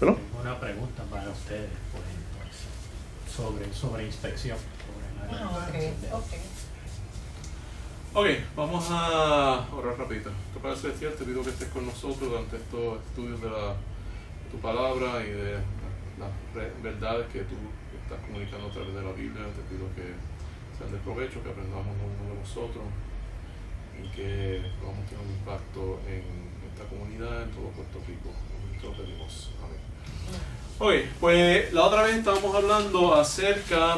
¿Perdón? Tengo una pregunta para ustedes, pues, sobre inspección. Sobre la Ok. Ok, vamos a orar rapidito. Tu Padre Celestial, te pido que estés con nosotros durante estos estudios de tu palabra y de las verdades que tú estás comunicando a través de la Biblia. Te pido que sean de provecho, que aprendamos uno de nosotros y que podamos tener un impacto en esta comunidad, en todo Puerto Rico. Te lo pedimos. Amén. Ok, pues la otra vez estábamos hablando acerca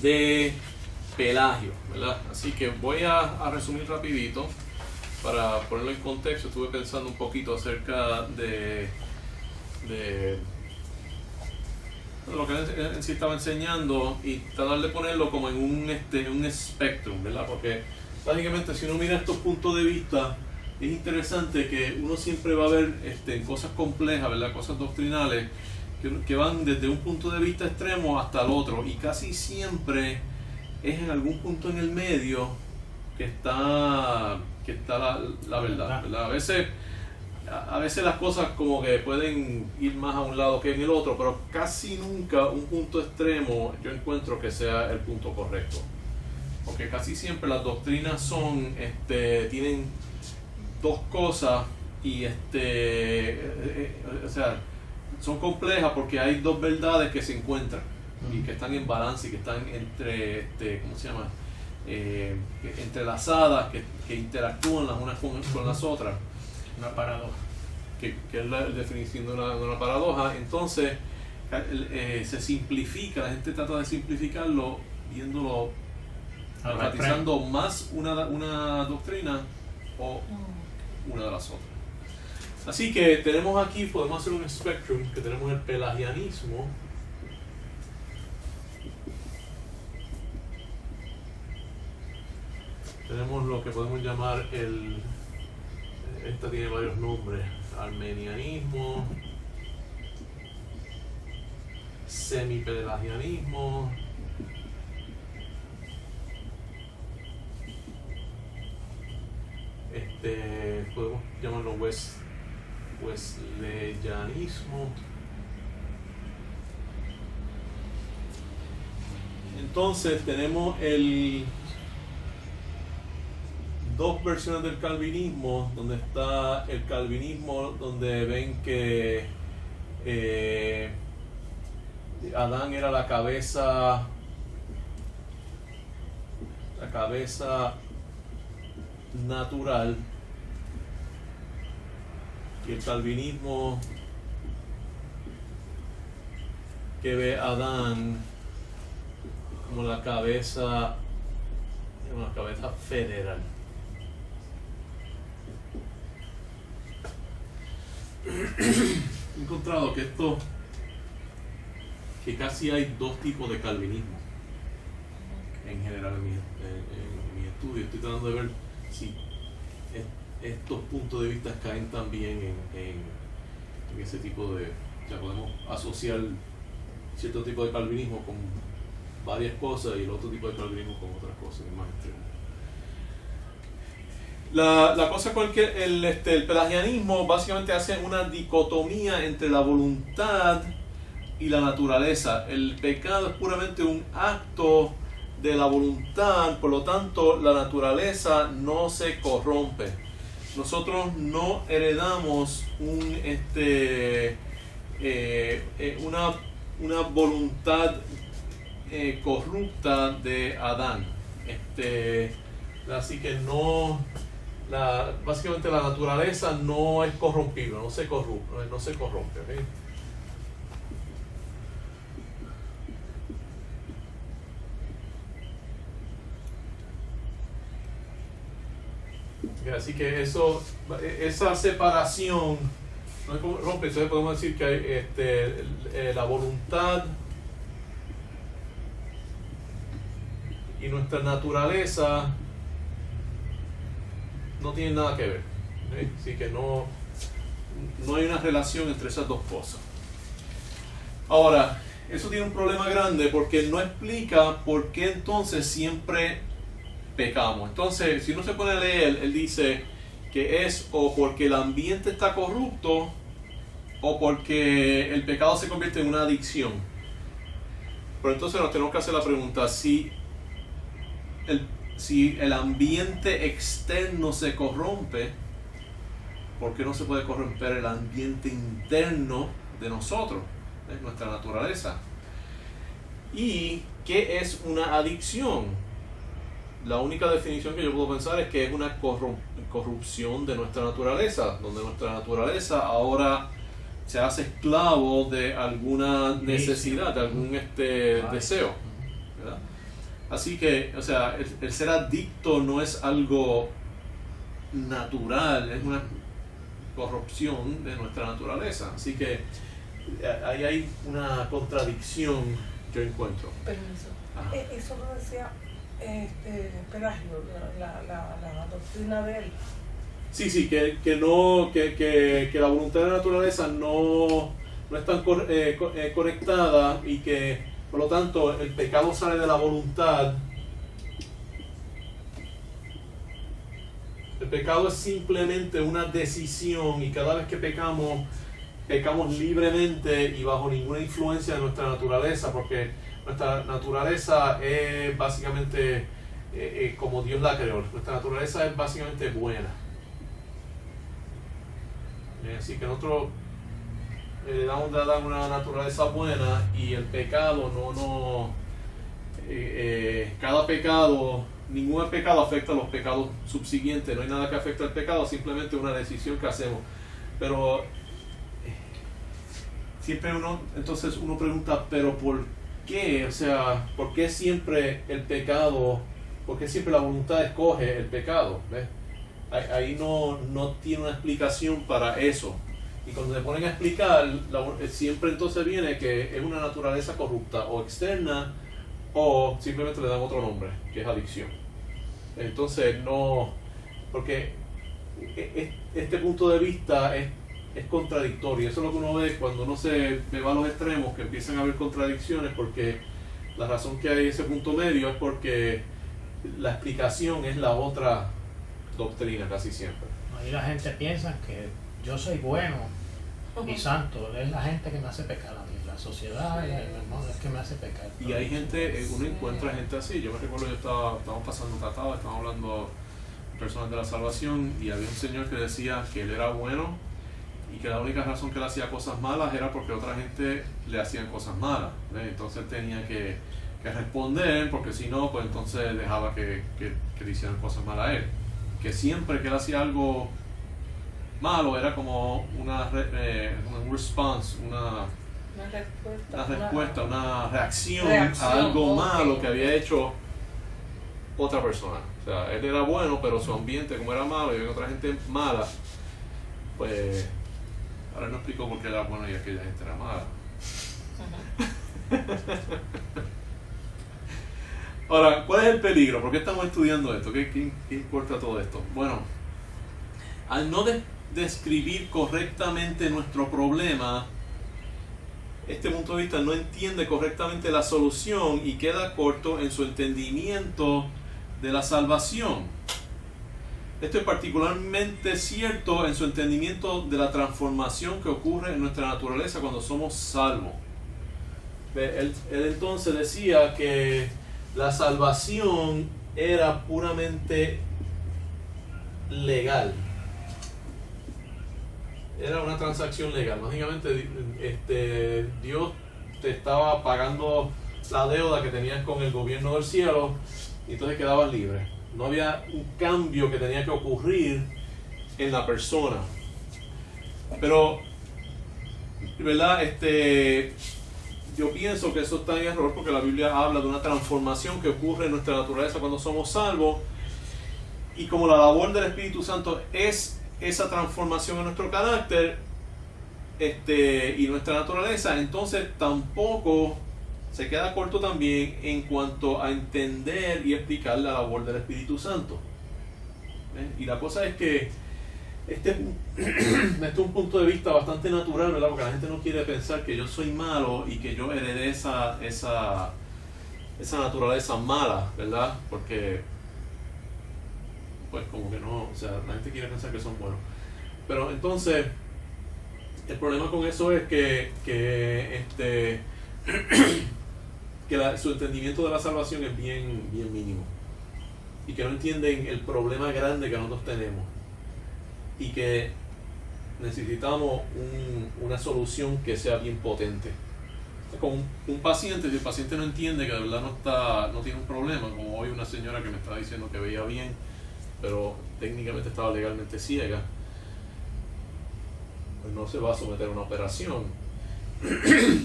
de Pelagio, ¿verdad? Así que voy a resumir rapidito para ponerlo en contexto. Estuve pensando un poquito acerca de lo que él sí estaba enseñando y tratar de ponerlo como en un espectrum, ¿verdad? Porque básicamente si uno mira estos puntos de vista, es interesante que uno siempre va a ver cosas complejas, ¿verdad? Cosas doctrinales que van desde un punto de vista extremo hasta el otro, y casi siempre es en algún punto en el medio que está la verdad, ¿verdad? A veces las cosas como que pueden ir más a un lado que en el otro, pero casi nunca un punto extremo yo encuentro que sea el punto correcto, porque casi siempre las doctrinas son tienen dos cosas y o sea, son complejas porque hay dos verdades que se encuentran y que están en balance y que están ¿cómo se llama? Entrelazadas, que interactúan las unas con las otras. Una paradoja. Que es la definición de una paradoja. Entonces se simplifica, la gente trata de simplificarlo viéndolo, enfatizando más una doctrina o una de las otras. Así que tenemos aquí, podemos hacer un spectrum, que tenemos el pelagianismo, tenemos lo que podemos llamar esta tiene varios nombres: armenianismo, semipelagianismo, podemos llamarlo wesleyanismo. Entonces tenemos dos versiones del calvinismo, donde está el calvinismo donde ven que Adán era la cabeza natural, y el calvinismo que ve a Adán como la cabeza federal. He encontrado que casi hay dos tipos de calvinismo en general en mi estudio. Estoy tratando de ver si estos puntos de vista caen también en ese tipo de... O sea, podemos asociar cierto tipo de calvinismo con varias cosas y el otro tipo de calvinismo con otras cosas más extremas. La cosa con el pelagianismo básicamente hace una dicotomía entre la voluntad y la naturaleza. El pecado es puramente un acto de la voluntad, por lo tanto la naturaleza no se corrompe. Nosotros no heredamos una voluntad corrupta de Adán. Así que básicamente la naturaleza no es corrompible, no se corrompe. ¿Okay? Así que esa separación no es corrompe. Entonces podemos decir que hay la voluntad y nuestra naturaleza no tienen nada que ver. ¿Okay? Así que no hay una relación entre esas dos cosas. Ahora, eso tiene un problema grande porque no explica por qué entonces siempre pecamos. Entonces, si uno se pone a leer, él dice que es o porque el ambiente está corrupto o porque el pecado se convierte en una adicción. Pero entonces nos tenemos que hacer la pregunta, si el ambiente externo se corrompe, ¿por qué no se puede corromper el ambiente interno de nosotros, nuestra naturaleza? ¿Y qué es una adicción? La única definición que yo puedo pensar es que es una corrupción de nuestra naturaleza, donde nuestra naturaleza ahora se hace esclavo de alguna necesidad, de algún deseo, ¿verdad? Así que, o sea, el ser adicto no es algo natural, es una corrupción de nuestra naturaleza. Así que ahí hay una contradicción, yo encuentro. Permiso. Eso lo decía Pelagio, la doctrina de él. Sí, que la voluntad de la naturaleza no es tan conectada, y que por lo tanto el pecado sale de la voluntad. El pecado es simplemente una decisión, y cada vez que pecamos libremente y bajo ninguna influencia de nuestra naturaleza, porque nuestra naturaleza es básicamente como Dios la creó. Nuestra naturaleza es básicamente buena. Así que nosotros le damos a Adán una naturaleza buena, y el pecado cada pecado, ningún pecado afecta a los pecados subsiguientes. No hay nada que afecte al pecado, simplemente una decisión que hacemos. Pero siempre uno pregunta, ¿pero por qué? O sea, ¿por qué siempre el pecado, por qué siempre la voluntad escoge el pecado? ¿Ves? Ahí no tiene una explicación para eso. Y cuando se ponen a explicar, siempre entonces viene que es una naturaleza corrupta o externa, o simplemente le dan otro nombre, que es adicción. Entonces porque este punto de vista es contradictorio. Eso es lo que uno ve cuando uno se va a los extremos, que empiezan a haber contradicciones, porque la razón que hay ese punto medio es porque la explicación es la otra doctrina casi siempre. Ahí la gente piensa que yo soy bueno y santo, es la gente que me hace pecar a mí, la sociedad y el hermano es que me hace pecar. Y hay gente, uno encuentra gente así. Yo me recuerdo, estábamos pasando tratado, estábamos hablando personas de la salvación, y había un señor que decía que él era bueno y que la única razón que él hacía cosas malas era porque otra gente le hacían cosas malas, ¿ves? Entonces él tenía que responder, porque si no, pues entonces dejaba que le hicieran cosas malas a él. Que siempre que él hacía algo malo era como un response, una respuesta, una reacción a algo malo que había hecho otra persona. O sea, él era bueno, pero su ambiente, como era malo y había otra gente mala, pues ahora no explicó por qué era bueno y aquella gente era mala. Ahora, ¿cuál es el peligro? ¿Por qué estamos estudiando esto? ¿Qué importa todo esto? Bueno, al no describir correctamente nuestro problema, este punto de vista no entiende correctamente la solución y queda corto en su entendimiento de la salvación. Esto es particularmente cierto en su entendimiento de la transformación que ocurre en nuestra naturaleza cuando somos salvos. Él entonces decía que la salvación era puramente legal. Era una transacción legal. Básicamente, Dios te estaba pagando la deuda que tenías con el gobierno del cielo, y entonces quedabas libre. No había un cambio que tenía que ocurrir en la persona. Pero, ¿verdad? Yo pienso que eso está en error, porque la Biblia habla de una transformación que ocurre en nuestra naturaleza cuando somos salvos, y como la labor del Espíritu Santo es esa transformación en nuestro carácter y nuestra naturaleza, entonces tampoco se queda corto también en cuanto a entender y explicar la labor del Espíritu Santo. Y la cosa es que este es un punto de vista bastante natural, ¿verdad? Porque la gente no quiere pensar que yo soy malo y que yo heredé esa naturaleza mala, ¿verdad? Porque pues como que no, o sea, la gente quiere pensar que son buenos. Pero entonces El problema con eso es que su entendimiento de la salvación es bien mínimo y que no entienden el problema grande que nosotros tenemos y que necesitamos una solución que sea bien potente. Con un paciente, si el paciente no entiende que de verdad no tiene un problema, como hoy una señora que me estaba diciendo que veía bien, pero técnicamente estaba legalmente ciega, pues no se va a someter a una operación.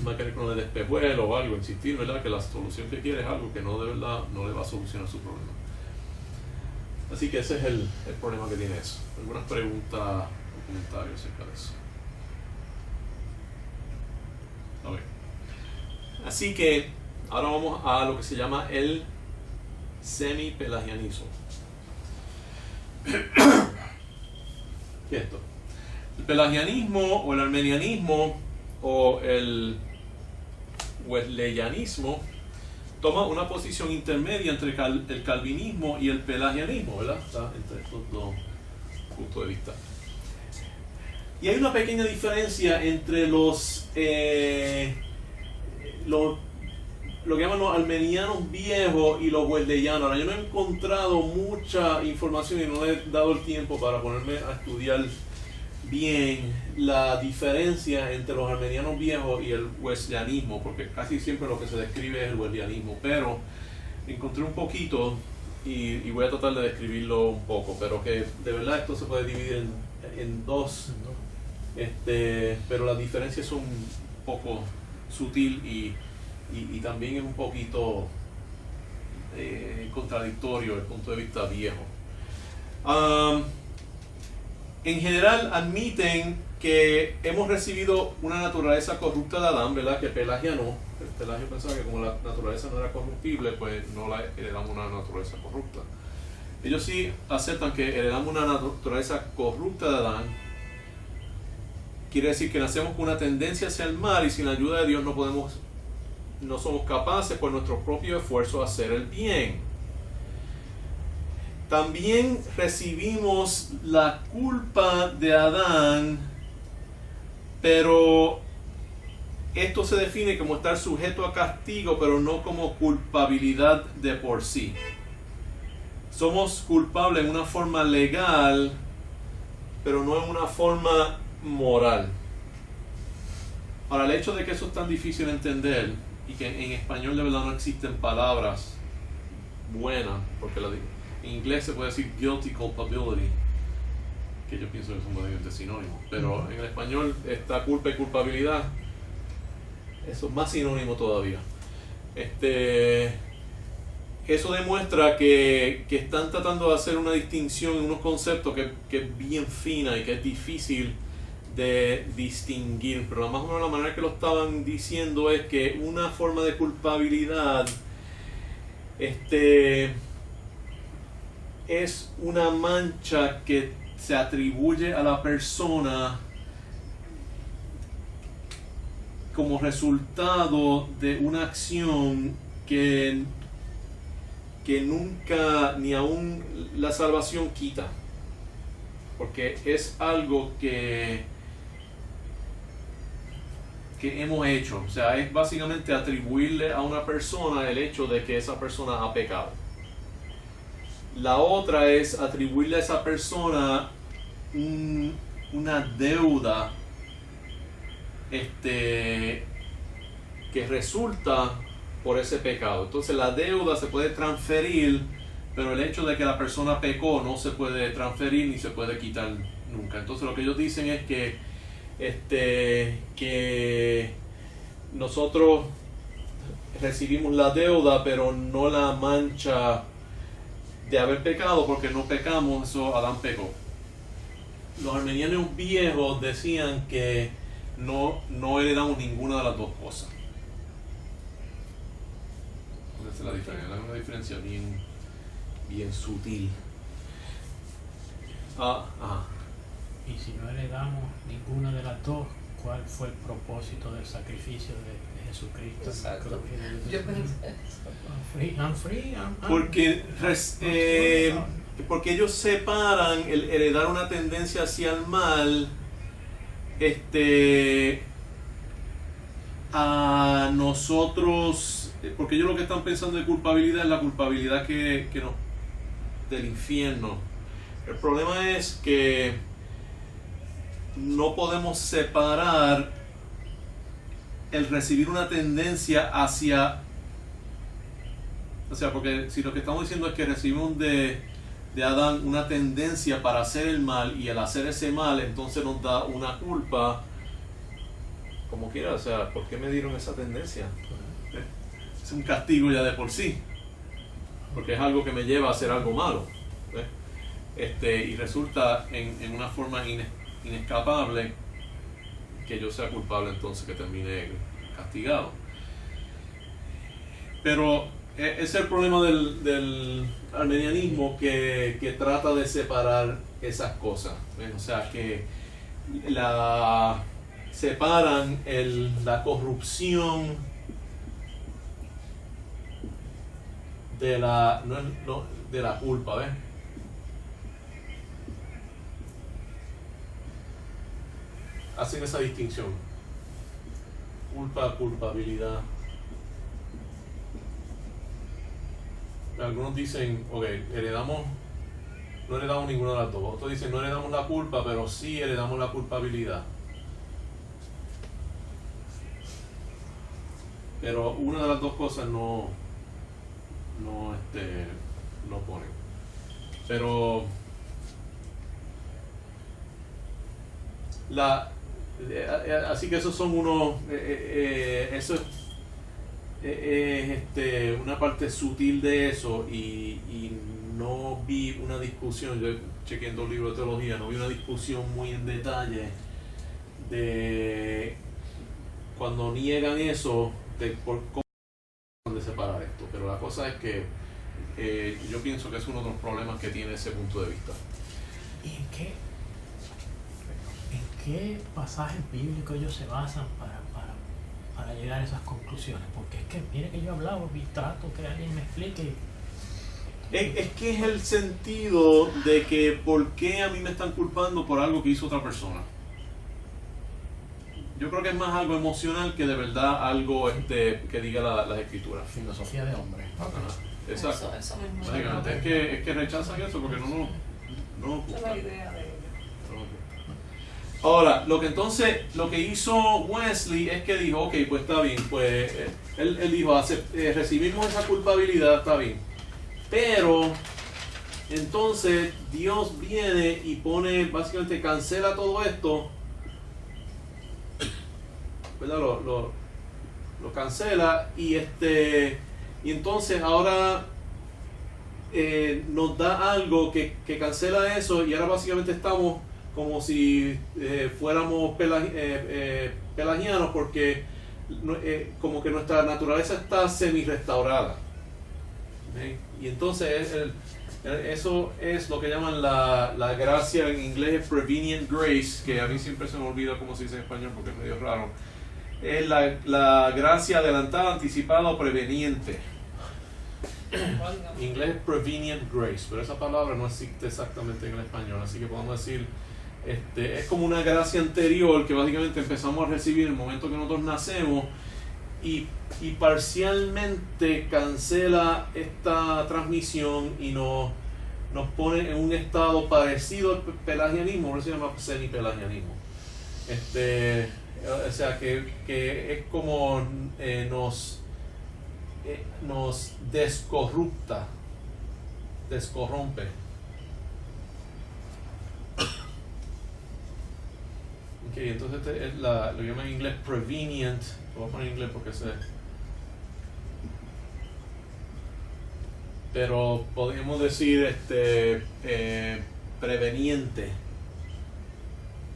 Va a querer que uno le dé espejuelo o algo, insistir, ¿verdad? Que la solución que quiere es algo que no de verdad no le va a solucionar su problema. Así que ese es el problema que tiene eso. ¿Algunas preguntas o comentarios acerca de eso? A ver. Así que ahora vamos a lo que se llama el semipelagianismo. ¿Qué es esto? El pelagianismo o el armenianismo o el wesleyanismo toma una posición intermedia entre el calvinismo y el pelagianismo, ¿verdad? Está entre estos dos puntos de vista. Y hay una pequeña diferencia entre lo que llaman los armenianos viejos y los wesleyanos. Ahora, yo no he encontrado mucha información y no he dado el tiempo para ponerme a estudiar bien la diferencia entre los armenianos viejos y el wesleyanismo, porque casi siempre lo que se describe es el wesleyanismo, pero encontré un poquito y voy a tratar de describirlo un poco, pero que de verdad esto se puede dividir en dos, pero las diferencias son un poco sutil y también es un poquito contradictorio desde el punto de vista viejo. En general admiten que hemos recibido una naturaleza corrupta de Adán, ¿verdad? Que Pelagia no. Pelagio pensaba que como la naturaleza no era corruptible, pues no la heredamos una naturaleza corrupta. Ellos sí aceptan que heredamos una naturaleza corrupta de Adán. Quiere decir que nacemos con una tendencia hacia el mal y sin la ayuda de Dios no somos capaces por nuestro propio esfuerzo de hacer el bien. También recibimos la culpa de Adán, pero esto se define como estar sujeto a castigo, pero no como culpabilidad de por sí. Somos culpables en una forma legal, pero no en una forma moral. Ahora, el hecho de que eso es tan difícil de entender y que en español de verdad no existen palabras buenas, porque en inglés se puede decir guilty culpability, que yo pienso que son bastante sinónimos, pero en el español está culpa y culpabilidad, eso es más sinónimo todavía. Eso demuestra que están tratando de hacer una distinción en unos conceptos que es bien fina y que es difícil de distinguir, pero más o menos la manera que lo estaban diciendo es que una forma de culpabilidad es una mancha que se atribuye a la persona como resultado de una acción que nunca ni aún la salvación quita, porque es algo que hemos hecho. O sea, es básicamente atribuirle a una persona el hecho de que esa persona ha pecado. La otra es atribuirle a esa persona una deuda que resulta por ese pecado. Entonces la deuda se puede transferir, pero el hecho de que la persona pecó no se puede transferir ni se puede quitar nunca. Entonces lo que ellos dicen es que nosotros recibimos la deuda, pero no la mancha de haber pecado, porque no pecamos, eso Adán pecó. Los armenianos viejos decían que no heredamos ninguna de las dos cosas. Esa es la diferencia, es una diferencia bien sutil. Y si no heredamos ninguna de las dos, ¿cuál fue el propósito del sacrificio de Jesucristo? Exacto. Yo pensé eso. I'm free. Porque ellos separan el heredar una tendencia hacia el mal a nosotros, porque ellos lo que están pensando de culpabilidad es la culpabilidad que nos, del infierno. El problema es que no podemos separar el recibir una tendencia hacia, o sea, porque si lo que estamos diciendo es que recibimos de Adán una tendencia para hacer el mal, y al hacer ese mal entonces nos da una culpa, como quiera, o sea, ¿por qué me dieron esa tendencia? Es un castigo ya de por sí, porque es algo que me lleva a hacer algo malo, y resulta en una forma inescapable que yo sea culpable, entonces que termine castigado. Pero ese es el problema del armenianismo, que trata de separar esas cosas, ¿ves? O sea, que separan la corrupción de de la culpa, ¿ves? Hacen esa distinción. Culpa, culpabilidad. Algunos dicen, ok, no heredamos ninguna de las dos. Otros dicen, no heredamos la culpa, pero sí heredamos la culpabilidad. Pero una de las dos cosas no ponen. Pero así que esos son unos, eso es una parte sutil de eso, y no vi una discusión. Yo chequeé en 2 libros de teología, no vi una discusión muy en detalle de cuando niegan eso, de por cómo de separar esto. Pero la cosa es que yo pienso que es uno de los problemas que tiene ese punto de vista. ¿Y en qué pasajes bíblicos ellos se basan para llegar a esas conclusiones? Porque es que, mire que yo he hablado y trato que alguien me explique. Es que es el sentido de que ¿por qué a mí me están culpando por algo que hizo otra persona? Yo creo que es más algo emocional que de verdad algo que diga las escrituras. Filosofía de hombre. Exacto. Eso mismo. Básicamente, es que rechazan eso porque no Esa es la idea de ellos. Ahora, lo que hizo Wesley es que dijo, ok, pues está bien, pues él dijo, recibimos esa culpabilidad, está bien. Pero entonces Dios viene y básicamente cancela todo esto, ¿verdad? Lo cancela, y entonces ahora nos da algo que cancela eso, y ahora básicamente estamos como si fuéramos pelagianos, porque como que nuestra naturaleza está semi-restaurada. Y entonces eso es lo que llaman la gracia, en inglés es prevenient grace, que a mí siempre se me olvida cómo se dice en español porque es medio raro. Es la gracia adelantada, anticipada o preveniente. En inglés es prevenient grace, pero esa palabra no existe exactamente en el español, así que podemos decir, es como una gracia anterior que básicamente empezamos a recibir en el momento que nosotros nacemos, y parcialmente cancela esta transmisión y nos pone en un estado parecido al pelagianismo, por eso se llama semipelagianismo. O sea que es como nos descorrompe. Okay, entonces lo llaman en inglés prevenient. Lo voy a poner en inglés porque pero podemos decir preveniente,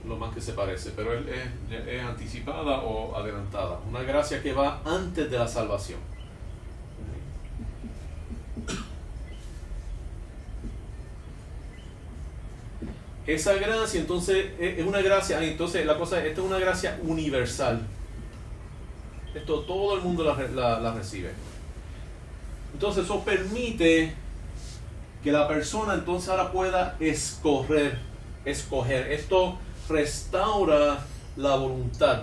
lo más que se parece, pero es anticipada o adelantada, una gracia que va antes de la salvación. Esa gracia entonces es una gracia, entonces la cosa es, esta es una gracia universal. Esto todo el mundo la recibe. Entonces eso permite que la persona entonces ahora pueda escoger. Esto restaura la voluntad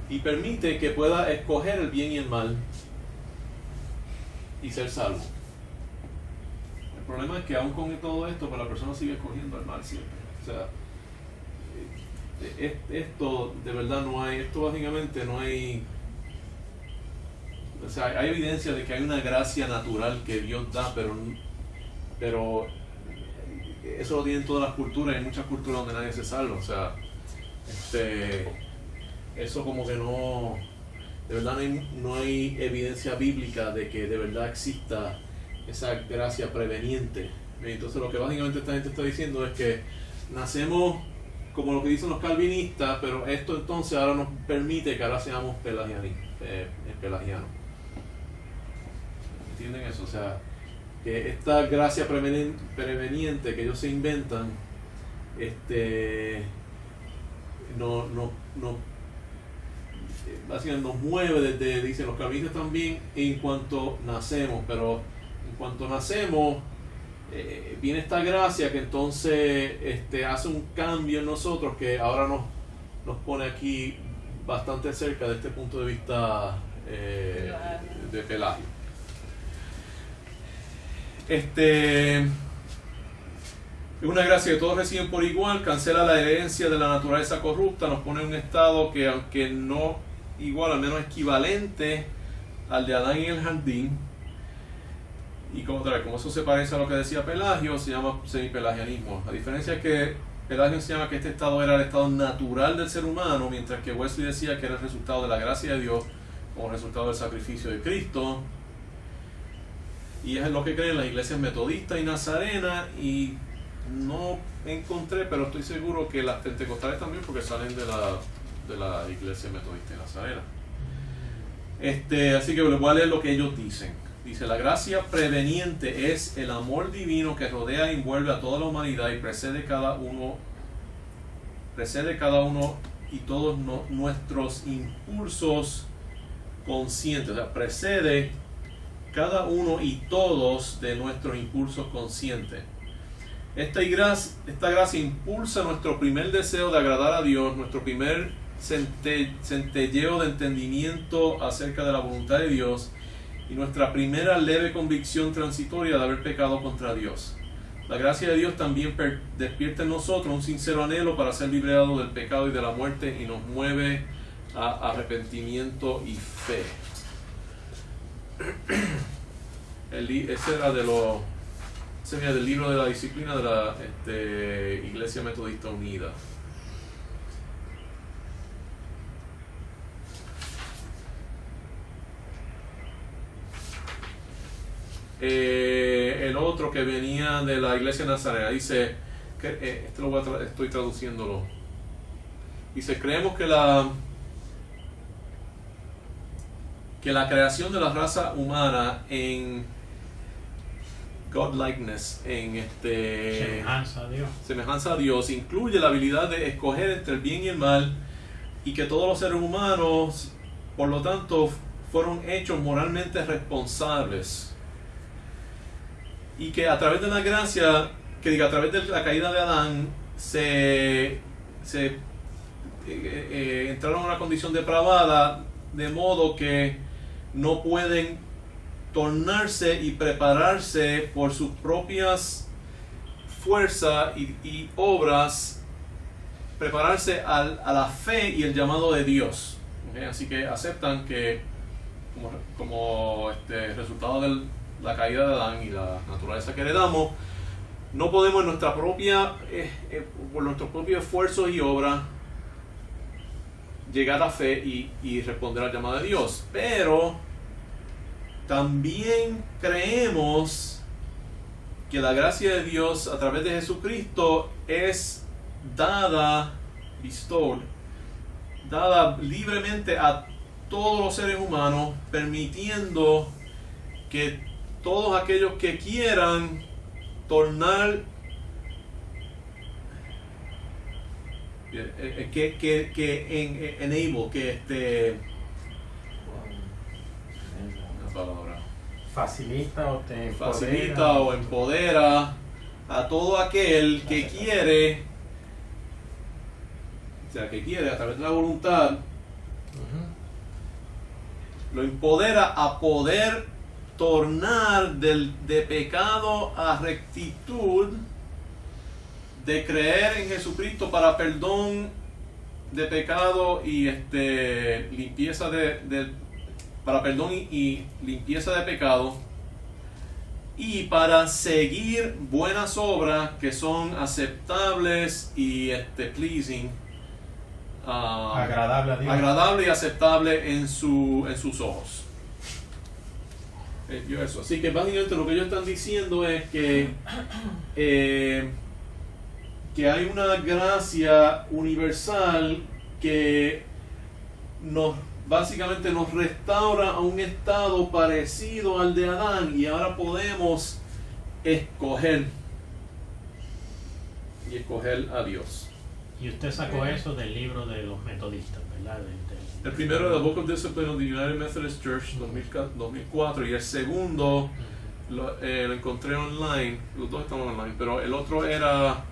y permite que pueda escoger el bien y el mal y ser salvo. El problema es que aún con todo esto, pues la persona sigue escogiendo el mal siempre. O sea, esto de verdad no hay, esto básicamente no hay, o sea, hay evidencia de que hay una gracia natural que Dios da, pero eso lo tienen todas las culturas, hay muchas culturas donde nadie se salva, o sea, eso como que no, de verdad no hay evidencia bíblica de que de verdad exista esa gracia preveniente. Entonces lo que básicamente esta gente está diciendo es que nacemos como lo que dicen los calvinistas, pero esto entonces ahora nos permite que ahora seamos pelagianos. ¿Entienden eso? O sea, que esta gracia preveniente que ellos se inventan, básicamente nos mueve desde, dicen los calvinistas también, en cuanto nacemos, pero en cuanto nacemos, viene esta gracia que entonces hace un cambio en nosotros que ahora nos pone aquí bastante cerca de este punto de vista de Pelagio. Es una gracia que todos reciben por igual, cancela la herencia de la naturaleza corrupta, nos pone en un estado que, aunque no igual, al menos equivalente al de Adán en el jardín. Y como eso se parece a lo que decía Pelagio, se llama semipelagianismo. La diferencia es que Pelagio enseñaba que este estado era el estado natural del ser humano, mientras que Wesley decía que era el resultado de la gracia de Dios como resultado del sacrificio de Cristo. Y es lo que creen las iglesias metodistas y nazarenas, y no encontré, pero estoy seguro que las pentecostales también, porque salen de la iglesia metodista y nazarena. Así que les voy a leer lo que ellos dicen. Dice: la gracia preveniente es el amor divino que rodea e envuelve a toda la humanidad y precede cada uno y todos nuestros impulsos conscientes. O sea, precede cada uno y todos de nuestros impulsos conscientes. Esta gracia impulsa nuestro primer deseo de agradar a Dios, nuestro primer centelleo de entendimiento acerca de la voluntad de Dios y nuestra primera leve convicción transitoria de haber pecado contra Dios. La gracia de Dios también despierta en nosotros un sincero anhelo para ser liberados del pecado y de la muerte, y nos mueve a arrepentimiento y fe. Ese era del libro de la disciplina de la Iglesia Metodista Unida. El otro que venía de la Iglesia Nazarena dice que estoy traduciéndolo. Dice: creemos que la creación de la raza humana en godlikeness, en semejanza a Dios, incluye la habilidad de escoger entre el bien y el mal, y que todos los seres humanos, por lo tanto, fueron hechos moralmente responsables, y que a través de la gracia, a través de la caída de Adán, entraron a una condición depravada, de modo que no pueden tornarse y prepararse por sus propias fuerzas y obras, prepararse a la fe y el llamado de Dios. ¿Okay? Así que aceptan que como resultado de la caída de Adán y la naturaleza que heredamos, no podemos en nuestra propia por nuestros propios esfuerzos y obras llegar a fe y responder al llamado de Dios. Pero también creemos que la gracia de Dios a través de Jesucristo es dada libremente a todos los seres humanos, permitiendo que todos aquellos que quieran tornar una palabra facilita o te empodera. Facilita o empodera a todo aquel que quiere, o sea, que quiere a través de la voluntad, Ujú. lo empodera a poder tornar de pecado a rectitud, de creer en Jesucristo para perdón de pecado y limpieza para perdón y limpieza de pecado, y para seguir buenas obras que son aceptables y pleasing, Agradable a Dios. agradable y aceptable en sus ojos. Eso. Así que básicamente lo que ellos están diciendo es que hay una gracia universal que básicamente nos restaura a un estado parecido al de Adán, y ahora podemos escoger a Dios. Y usted sacó eso del libro de los metodistas, ¿verdad? El primero de The Book of Discipline of the United Methodist Church 2004, y el segundo lo encontré online. Los dos están online, pero el otro era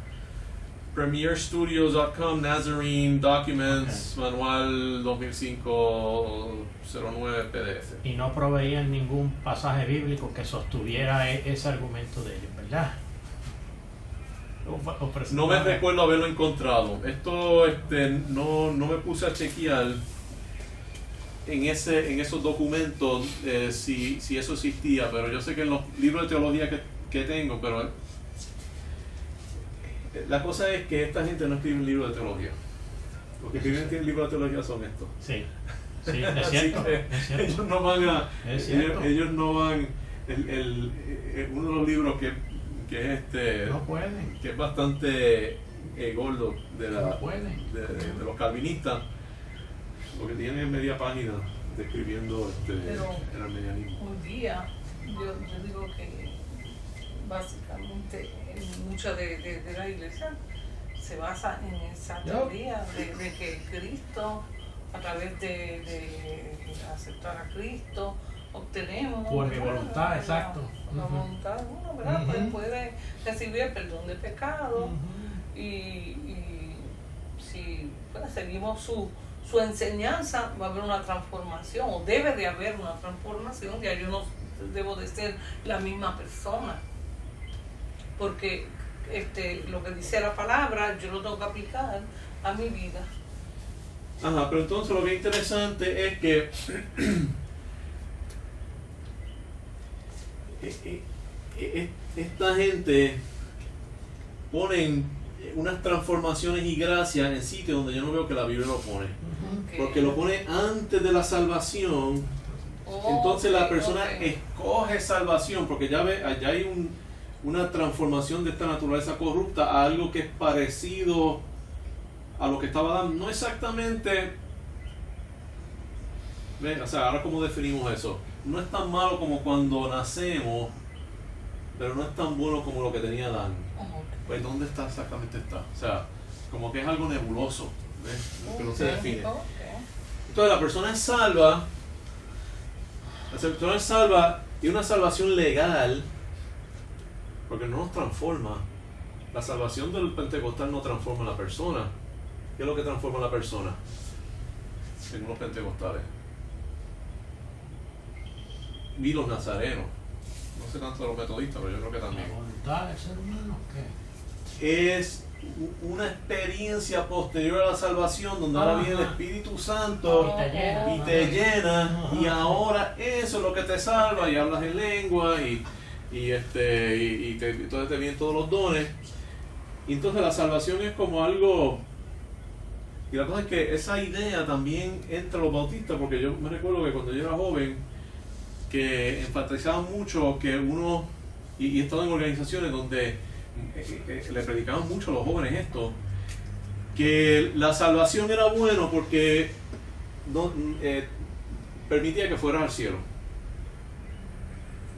premierstudios.com, Nazarene Documents, Manual 2005-09 PDF. Y no proveían ningún pasaje bíblico que sostuviera ese argumento de ellos, ¿verdad? No me recuerdo haberlo encontrado. Esto no me puse a chequear en esos documentos si eso existía, pero yo sé que en los libros de teología que tengo, pero la cosa es que esta gente no escribe un libro de teología. Los que escriben libros de teología son estos. Sí, sí, es cierto. Es cierto. Ellos no van a... Es cierto. Ellos no van... uno de los libros que es No pueden. que es bastante gordo No pueden. de los calvinistas, porque tienen media página describiendo Pero el armenianismo. un día, yo digo que básicamente mucha de la iglesia se basa en esa teoría de que Cristo, a través de aceptar a Cristo, obtenemos Por mi voluntad, exacto. la voluntad de uno, ¿verdad? Ujú. Pues puede recibir el perdón de pecado. Ujú. Y si pues, seguimos su enseñanza, va a haber una transformación, o debe de haber una transformación. Ya yo no debo de ser la misma persona, porque lo que dice la palabra yo lo tengo que aplicar a mi vida. Ajá, pero entonces lo que es interesante es que esta gente ponen unas transformaciones y gracias en sitios donde yo no veo que la Biblia lo pone. Okay. Porque lo pone antes de la salvación. Entonces la persona escoge salvación, porque ya allá hay una transformación de esta naturaleza corrupta a algo que es parecido a lo que estaba dando. No exactamente, o sea, ahora cómo definimos eso. No es tan malo como cuando nacemos, pero no es tan bueno como lo que tenía Adán. Pues ¿dónde está exactamente está? O sea, como que es algo nebuloso, ¿ves? Que no se define. Entonces la persona es salva. La persona es salva, y una salvación legal, porque no nos transforma. La salvación del pentecostal no transforma a la persona. ¿Qué es lo que transforma a la persona? Según los pentecostales. Y los nazarenos. No sé tanto de los metodistas, pero yo creo que también. ¿La voluntad del ser humano qué? Es una experiencia posterior a la salvación, donde ahora viene el Espíritu Santo y te llena, y ahora eso es lo que te salva, y hablas en lengua y entonces te vienen todos los dones. Y entonces la salvación es como algo, y la cosa es que esa idea también entra a los bautistas, porque yo me recuerdo que cuando yo era joven, que enfatizaban mucho que uno, y he estado en organizaciones donde le predicaban mucho a los jóvenes esto, que la salvación era bueno porque permitía que fueras al cielo,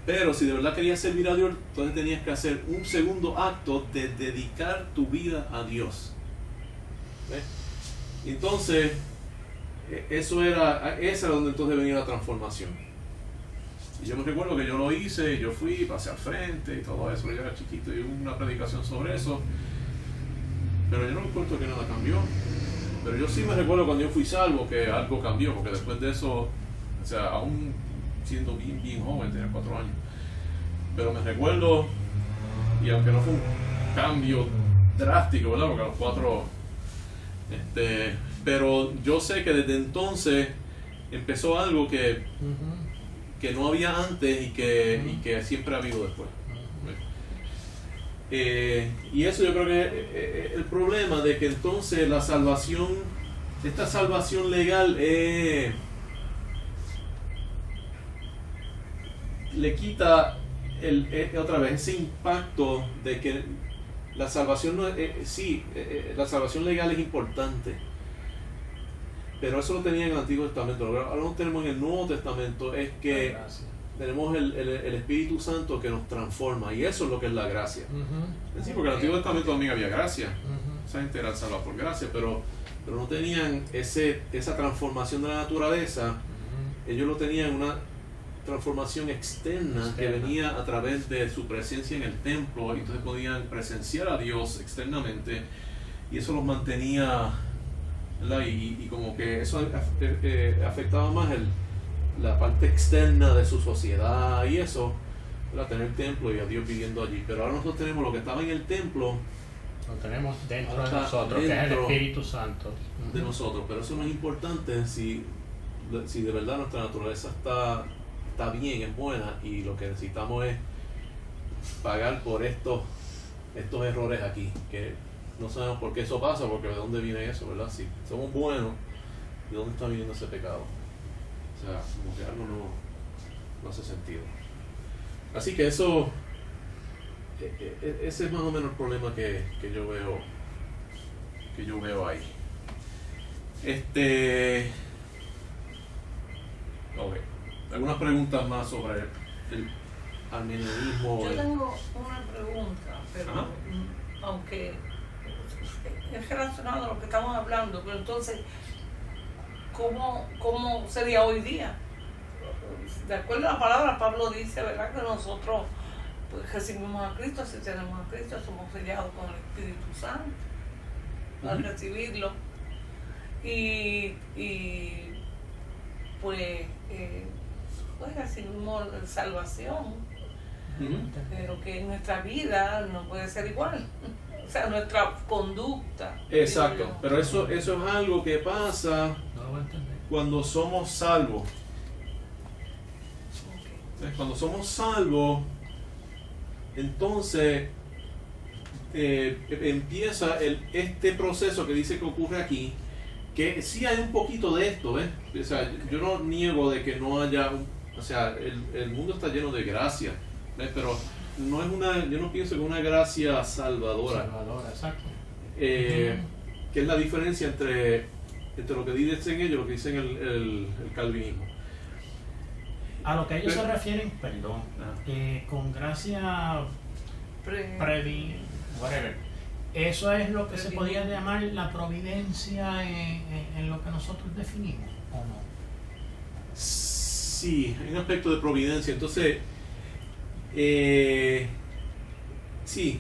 pero si de verdad querías servir a Dios, entonces tenías que hacer un segundo acto de dedicar tu vida a Dios. ¿Ves? Entonces esa era donde entonces venía la transformación. Y yo me recuerdo que yo lo hice, yo fui, pasé al frente y todo eso, yo era chiquito y hubo una predicación sobre eso. Pero yo no me acuerdo que nada cambió. Pero yo sí me recuerdo cuando yo fui salvo que algo cambió, porque después de eso, o sea, aún siendo bien joven, tenía 4 años. Pero me recuerdo, y aunque no fue un cambio drástico, ¿verdad? Porque a los 4, pero yo sé que desde entonces empezó algo que no había antes y que siempre ha habido después. Y eso yo creo que es el problema de que entonces la salvación, esta salvación legal le quita otra vez ese impacto de que la salvación no la salvación legal es importante, pero eso lo tenía en el Antiguo Testamento. Ahora lo tenemos en el Nuevo Testamento, es que tenemos el Espíritu Santo que nos transforma, y eso es lo que es la gracia. Sí, porque en el Antiguo Testamento también había gracia, esa gente era salva por gracia, pero no tenían esa transformación de la naturaleza. Ellos lo tenían una transformación externa que venía a través de su presencia en el templo, y entonces podían presenciar a Dios externamente, y eso los mantenía, ¿verdad? Y como que eso afectaba más la parte externa de su sociedad y eso, ¿verdad? Tener el templo y a Dios viviendo allí. Pero ahora nosotros tenemos lo que estaba en el templo, lo tenemos dentro de nosotros, que es el Espíritu Santo de nosotros. Pero eso no es importante si de verdad nuestra naturaleza está bien, es buena, y lo que necesitamos es pagar por estos errores aquí, que no sabemos por qué eso pasa, porque de dónde viene eso, ¿verdad? Si somos buenos, ¿de dónde está viniendo ese pecado? O sea, como que algo no hace sentido. Así que eso, ese es más o menos el problema que yo veo ahí. Okay. ¿Algunas preguntas más sobre el arminianismo? Yo tengo una pregunta, pero aunque es relacionado a lo que estamos hablando, pero entonces, ¿cómo sería hoy día? De acuerdo a la palabra, Pablo dice, ¿verdad?, que nosotros pues, recibimos a Cristo. Si tenemos a Cristo, somos sellados con el Espíritu Santo al recibirlo. Y pues recibimos salvación, pero que en nuestra vida no puede ser igual. O sea, nuestra conducta. Exacto, pero eso es algo que pasa cuando somos salvos. Cuando somos salvos, entonces empieza este proceso que dice que ocurre aquí, que sí hay un poquito de esto, ¿ves? O sea, yo no niego de que no haya, o sea, el mundo está lleno de gracia, ¿ves? Pero no es yo no pienso que una gracia salvadora. Exacto. Que es la diferencia entre lo que dicen ellos y lo que dicen el calvinismo. A lo que ellos se refieren, perdón, con gracia whatever. Eso es lo que se podría llamar la providencia en lo que nosotros definimos, ¿o no? Sí, hay un aspecto de providencia. Entonces, sí,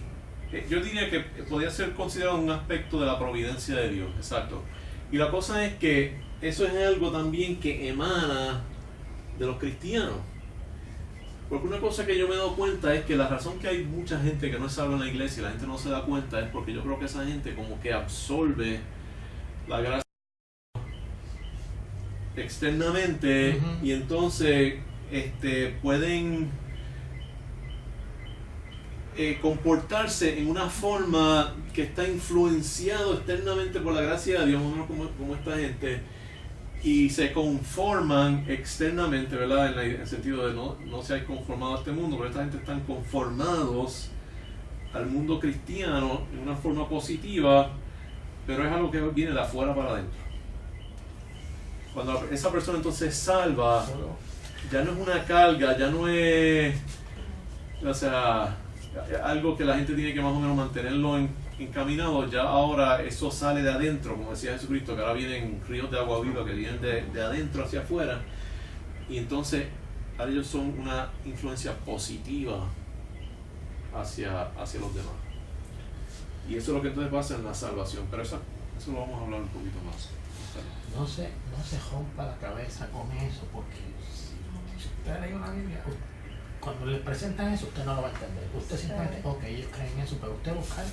yo diría que podría ser considerado un aspecto de la providencia de Dios, exacto. Y la cosa es que eso es algo también que emana de los cristianos. Porque una cosa que yo me he dado cuenta es que la razón que hay mucha gente que no es salva en la iglesia y la gente no se da cuenta es porque yo creo que esa gente como que absorbe la gracia externamente, y entonces pueden comportarse en una forma que está influenciado externamente por la gracia de Dios, como esta gente, y se conforman externamente, ¿verdad? En el sentido de no se ha conformado a este mundo, pero esta gente están conformados al mundo cristiano en una forma positiva, pero es algo que viene de afuera para adentro. Cuando esa persona entonces es salva, ya no es una carga, ya no es, o sea, algo que la gente tiene que más o menos mantenerlo encaminado. Ya ahora eso sale de adentro, como decía Jesucristo, que ahora vienen ríos de agua viva que vienen de adentro hacia afuera, y entonces ahora ellos son una influencia positiva hacia los demás. Y eso es lo que entonces pasa en la salvación, pero eso lo vamos a hablar un poquito más. No se rompa la cabeza con eso, porque si usted lee una Biblia, cuando le presentan eso, usted no lo va a entender. Usted simplemente, ok, ellos creen eso, pero usted busca,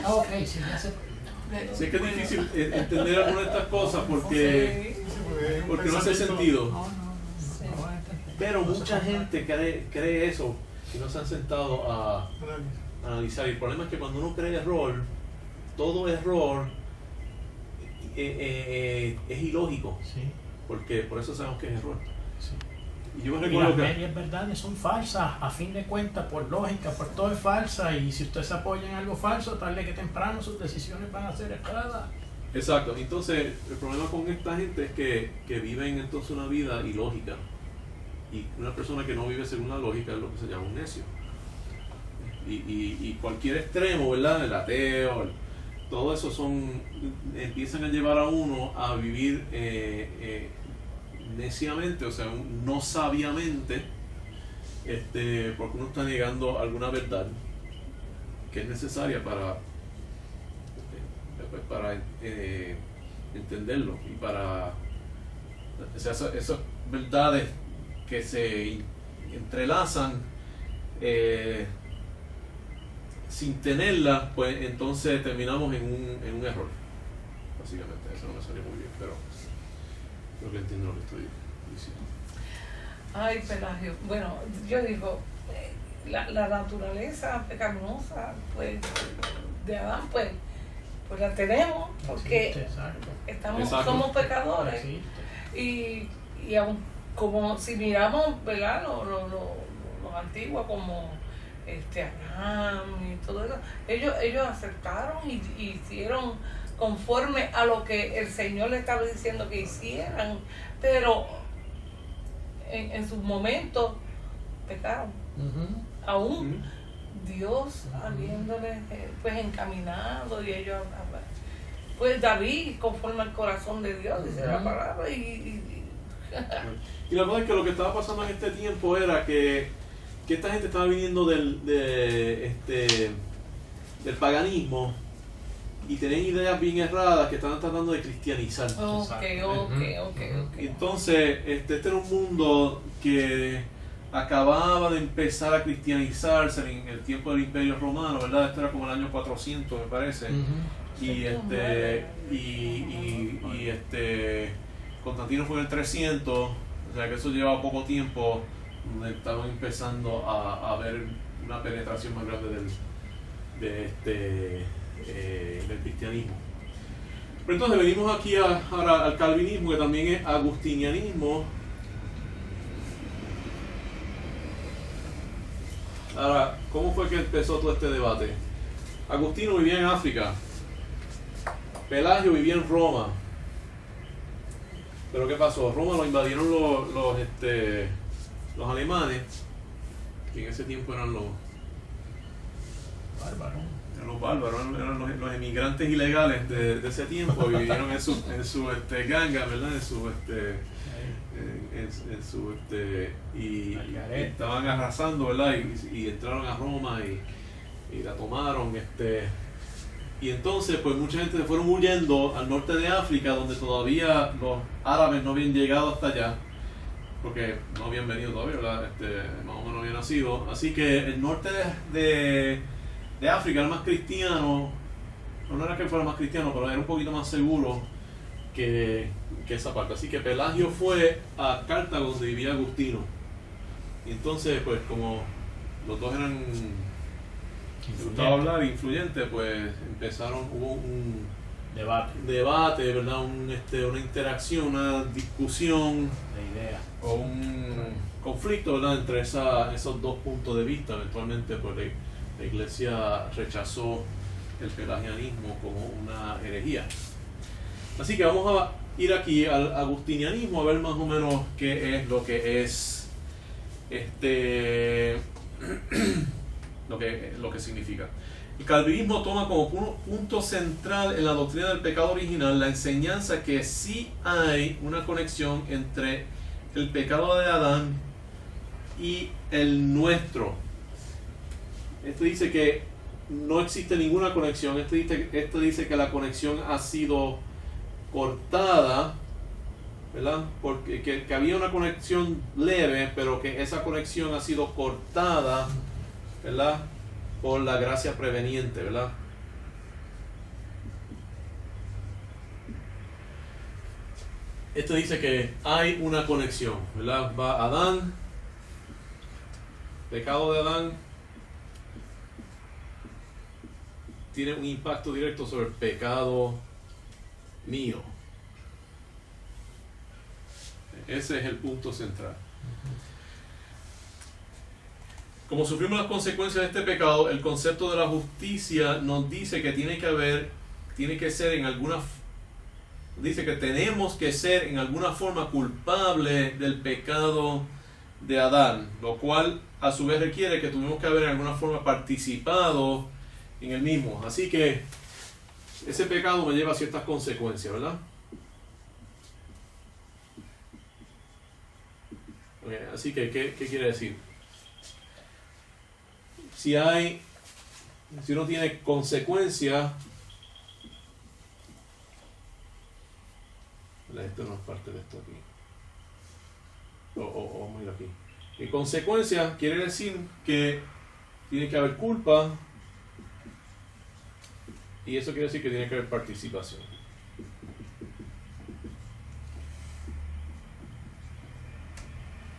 ok, si ya se... No. Sí, es que es difícil entender algunas de estas cosas porque no hace sentido. No va a entender. Pero mucha gente cree eso y no se han sentado a analizar. Y el problema es que cuando uno cree error, todo error es ilógico. Sí. Porque por eso sabemos que es error. Sí. Y yo me Y recuerdo las que... medias verdades son falsas, a fin de cuentas, por lógica, por todo es falsa, y si usted se apoya en algo falso, tarde que temprano sus decisiones van a ser erradas. Exacto, entonces el problema con esta gente es que viven entonces una vida ilógica. Y una persona que no vive según la lógica es lo que se llama un necio. Y cualquier extremo, ¿verdad? El ateo, todo eso empiezan a llevar a uno a vivir neciamente, o sea, no sabiamente, porque uno está negando alguna verdad que es necesaria para entenderlo y para, o sea, esas verdades que se entrelazan sin tenerlas, pues entonces terminamos en un error. Básicamente, eso no me salió muy bien, pero creo que entiendo lo que estoy diciendo. Ay, Pelagio, bueno, yo digo, la naturaleza pecaminosa, pues, de Adán, pues la tenemos, porque Existe, somos pecadores. Existe. Y aun, como si miramos, ¿verdad? Los antiguos, como Abraham y todo eso, ellos aceptaron y hicieron conforme a lo que el Señor le estaba diciendo que hicieran, pero en sus momentos pecaron. Aún Dios habiéndoles pues encaminado, y ellos, pues David conforme al corazón de Dios, dice la palabra, y la verdad es que lo que estaba pasando en este tiempo era que esta gente estaba viniendo del paganismo y tenían ideas bien erradas que estaban tratando de cristianizar. Okay. Entonces, este era un mundo que acababa de empezar a cristianizarse en el tiempo del Imperio Romano, ¿verdad? Esto era como el año 400, me parece. Y Constantino fue en el 300, o sea que eso lleva poco tiempo, donde estaban empezando a ver una penetración más grande del cristianismo. Pero entonces venimos aquí ahora al calvinismo, que también es agustinianismo. Ahora, ¿cómo fue que empezó todo este debate? Agustino vivía en África, Pelagio vivía en Roma. Pero ¿qué pasó? Roma lo invadieron los alemanes, que en ese tiempo eran los bárbaros, eran los emigrantes ilegales de ese tiempo, vivieron en su ganga, ¿verdad? Y estaban arrasando, ¿verdad? Y entraron a Roma y la tomaron, y entonces pues mucha gente se fueron huyendo al norte de África, donde todavía los árabes no habían llegado hasta allá, porque no habían venido todavía, ¿verdad? Más o menos habían nacido, así que el norte de África era más cristiano, no era que fuera más cristiano, pero era un poquito más seguro que esa parte. Así que Pelagio fue a Cartago, donde vivía Agustino, y entonces pues como los dos eran influyentes, pues hubo un debate, ¿verdad? Una interacción, una discusión de ideas o un conflicto, ¿verdad? Entre esos dos puntos de vista. Eventualmente pues la iglesia rechazó el pelagianismo como una herejía. Así que vamos a ir aquí al agustinianismo a ver más o menos qué es lo que es lo que significa. El calvinismo toma como punto central en la doctrina del pecado original la enseñanza que sí hay una conexión entre el pecado de Adán y el nuestro. Esto dice que no existe ninguna conexión. Esto dice que la conexión ha sido cortada, ¿verdad? Porque que había una conexión leve, pero que esa conexión ha sido cortada, ¿verdad? Por la gracia preveniente, ¿verdad? Esto dice que hay una conexión, ¿verdad? Va Adán, pecado de Adán, tiene un impacto directo sobre el pecado mío. Ese es el punto central. Como sufrimos las consecuencias de este pecado, el concepto de la justicia nos dice que dice que tenemos que ser en alguna forma culpables del pecado de Adán, lo cual a su vez requiere que tuvimos que haber en alguna forma participado en el mismo. Así que ese pecado me lleva a ciertas consecuencias, ¿verdad? Así que, ¿qué quiere decir? Si uno tiene consecuencias, esto no es parte de esto aquí. Vamos a ir aquí. Y consecuencia quiere decir que tiene que haber culpa, y eso quiere decir que tiene que haber participación.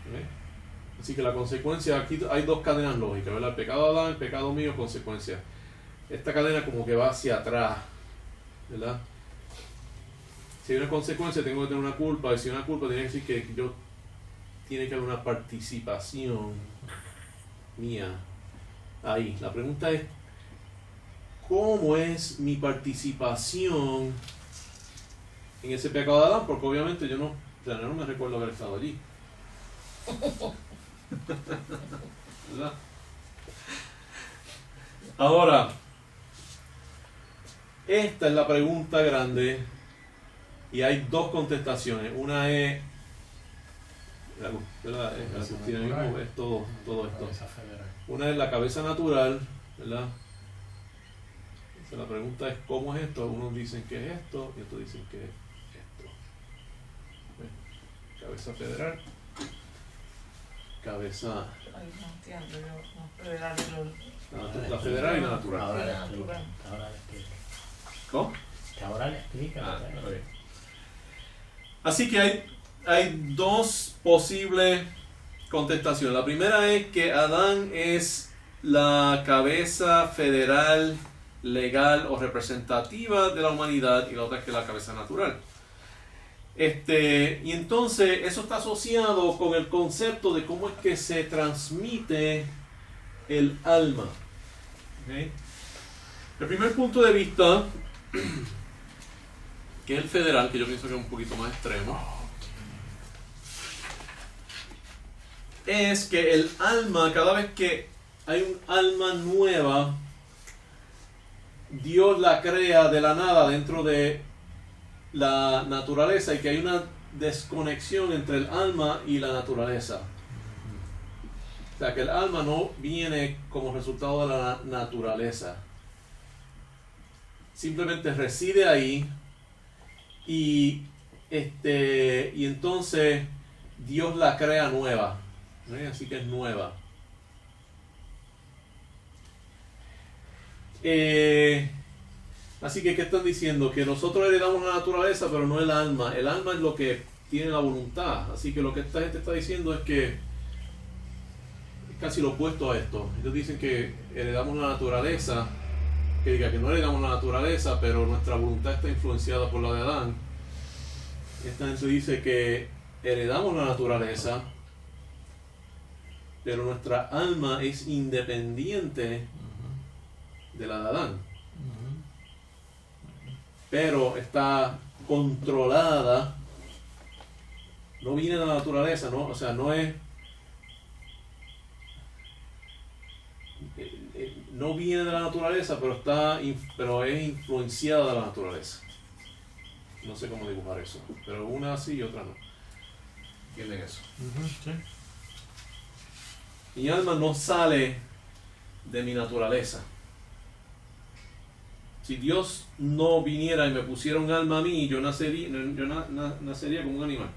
¿Okay? Así que la consecuencia, aquí hay dos cadenas lógicas, ¿verdad? El pecado de Adán, el pecado mío, consecuencia. Esta cadena como que va hacia atrás, ¿verdad? Si hay una consecuencia, tengo que tener una culpa, y si hay una culpa, tiene que decir que tiene que haber una participación mía ahí. La pregunta es, ¿cómo es mi participación en ese pecado de Adán? Porque obviamente yo no me recuerdo haber estado allí. ¿Verdad? Ahora, esta es la pregunta grande y hay dos contestaciones. Una es, ¿verdad? Es todo esto. Una es la cabeza natural, ¿verdad? La pregunta es ¿cómo es esto? Unos dicen que es esto y otros dicen que es esto. Cabeza federal. Cabeza. Ay, no entiendo, yo no federal y la federal y la natural. Ahora le natural. explica. Ahora le explica. ¿Cómo? Que ahora le explica. Okay. Así que hay dos posibles contestaciones. La primera es que Adán es la cabeza federal, legal o representativa de la humanidad, y la otra es que la cabeza natural. Y entonces eso está asociado con el concepto de cómo es que se transmite el alma. ¿Okay? El primer punto de vista, que es el federal, que yo pienso que es un poquito más extremo, es que el alma, cada vez que hay un alma nueva, Dios la crea de la nada dentro de la naturaleza, y que hay una desconexión entre el alma y la naturaleza. O sea, que el alma no viene como resultado de la naturaleza. Simplemente reside ahí y entonces Dios la crea nueva. ¿No? Así que es nueva. Así que, ¿qué están diciendo? Que nosotros heredamos la naturaleza, pero no el alma. El alma es lo que tiene la voluntad. Así que lo que esta gente está diciendo es que es casi lo opuesto a esto. Ellos dicen que heredamos la naturaleza, que diga que no heredamos la naturaleza, pero nuestra voluntad está influenciada por la de Adán. Esta gente dice que heredamos la naturaleza, pero nuestra alma es independiente de la de Adán. Pero está controlada, no viene de la naturaleza, ¿no? O sea, no viene de la naturaleza, pero es influenciada de la naturaleza. No sé cómo dibujar eso, pero una sí y otra no. ¿Entienden eso? Sí. Mi alma no sale de mi naturaleza. Si Dios no viniera y me pusiera un alma a mí, yo nacería como un animal.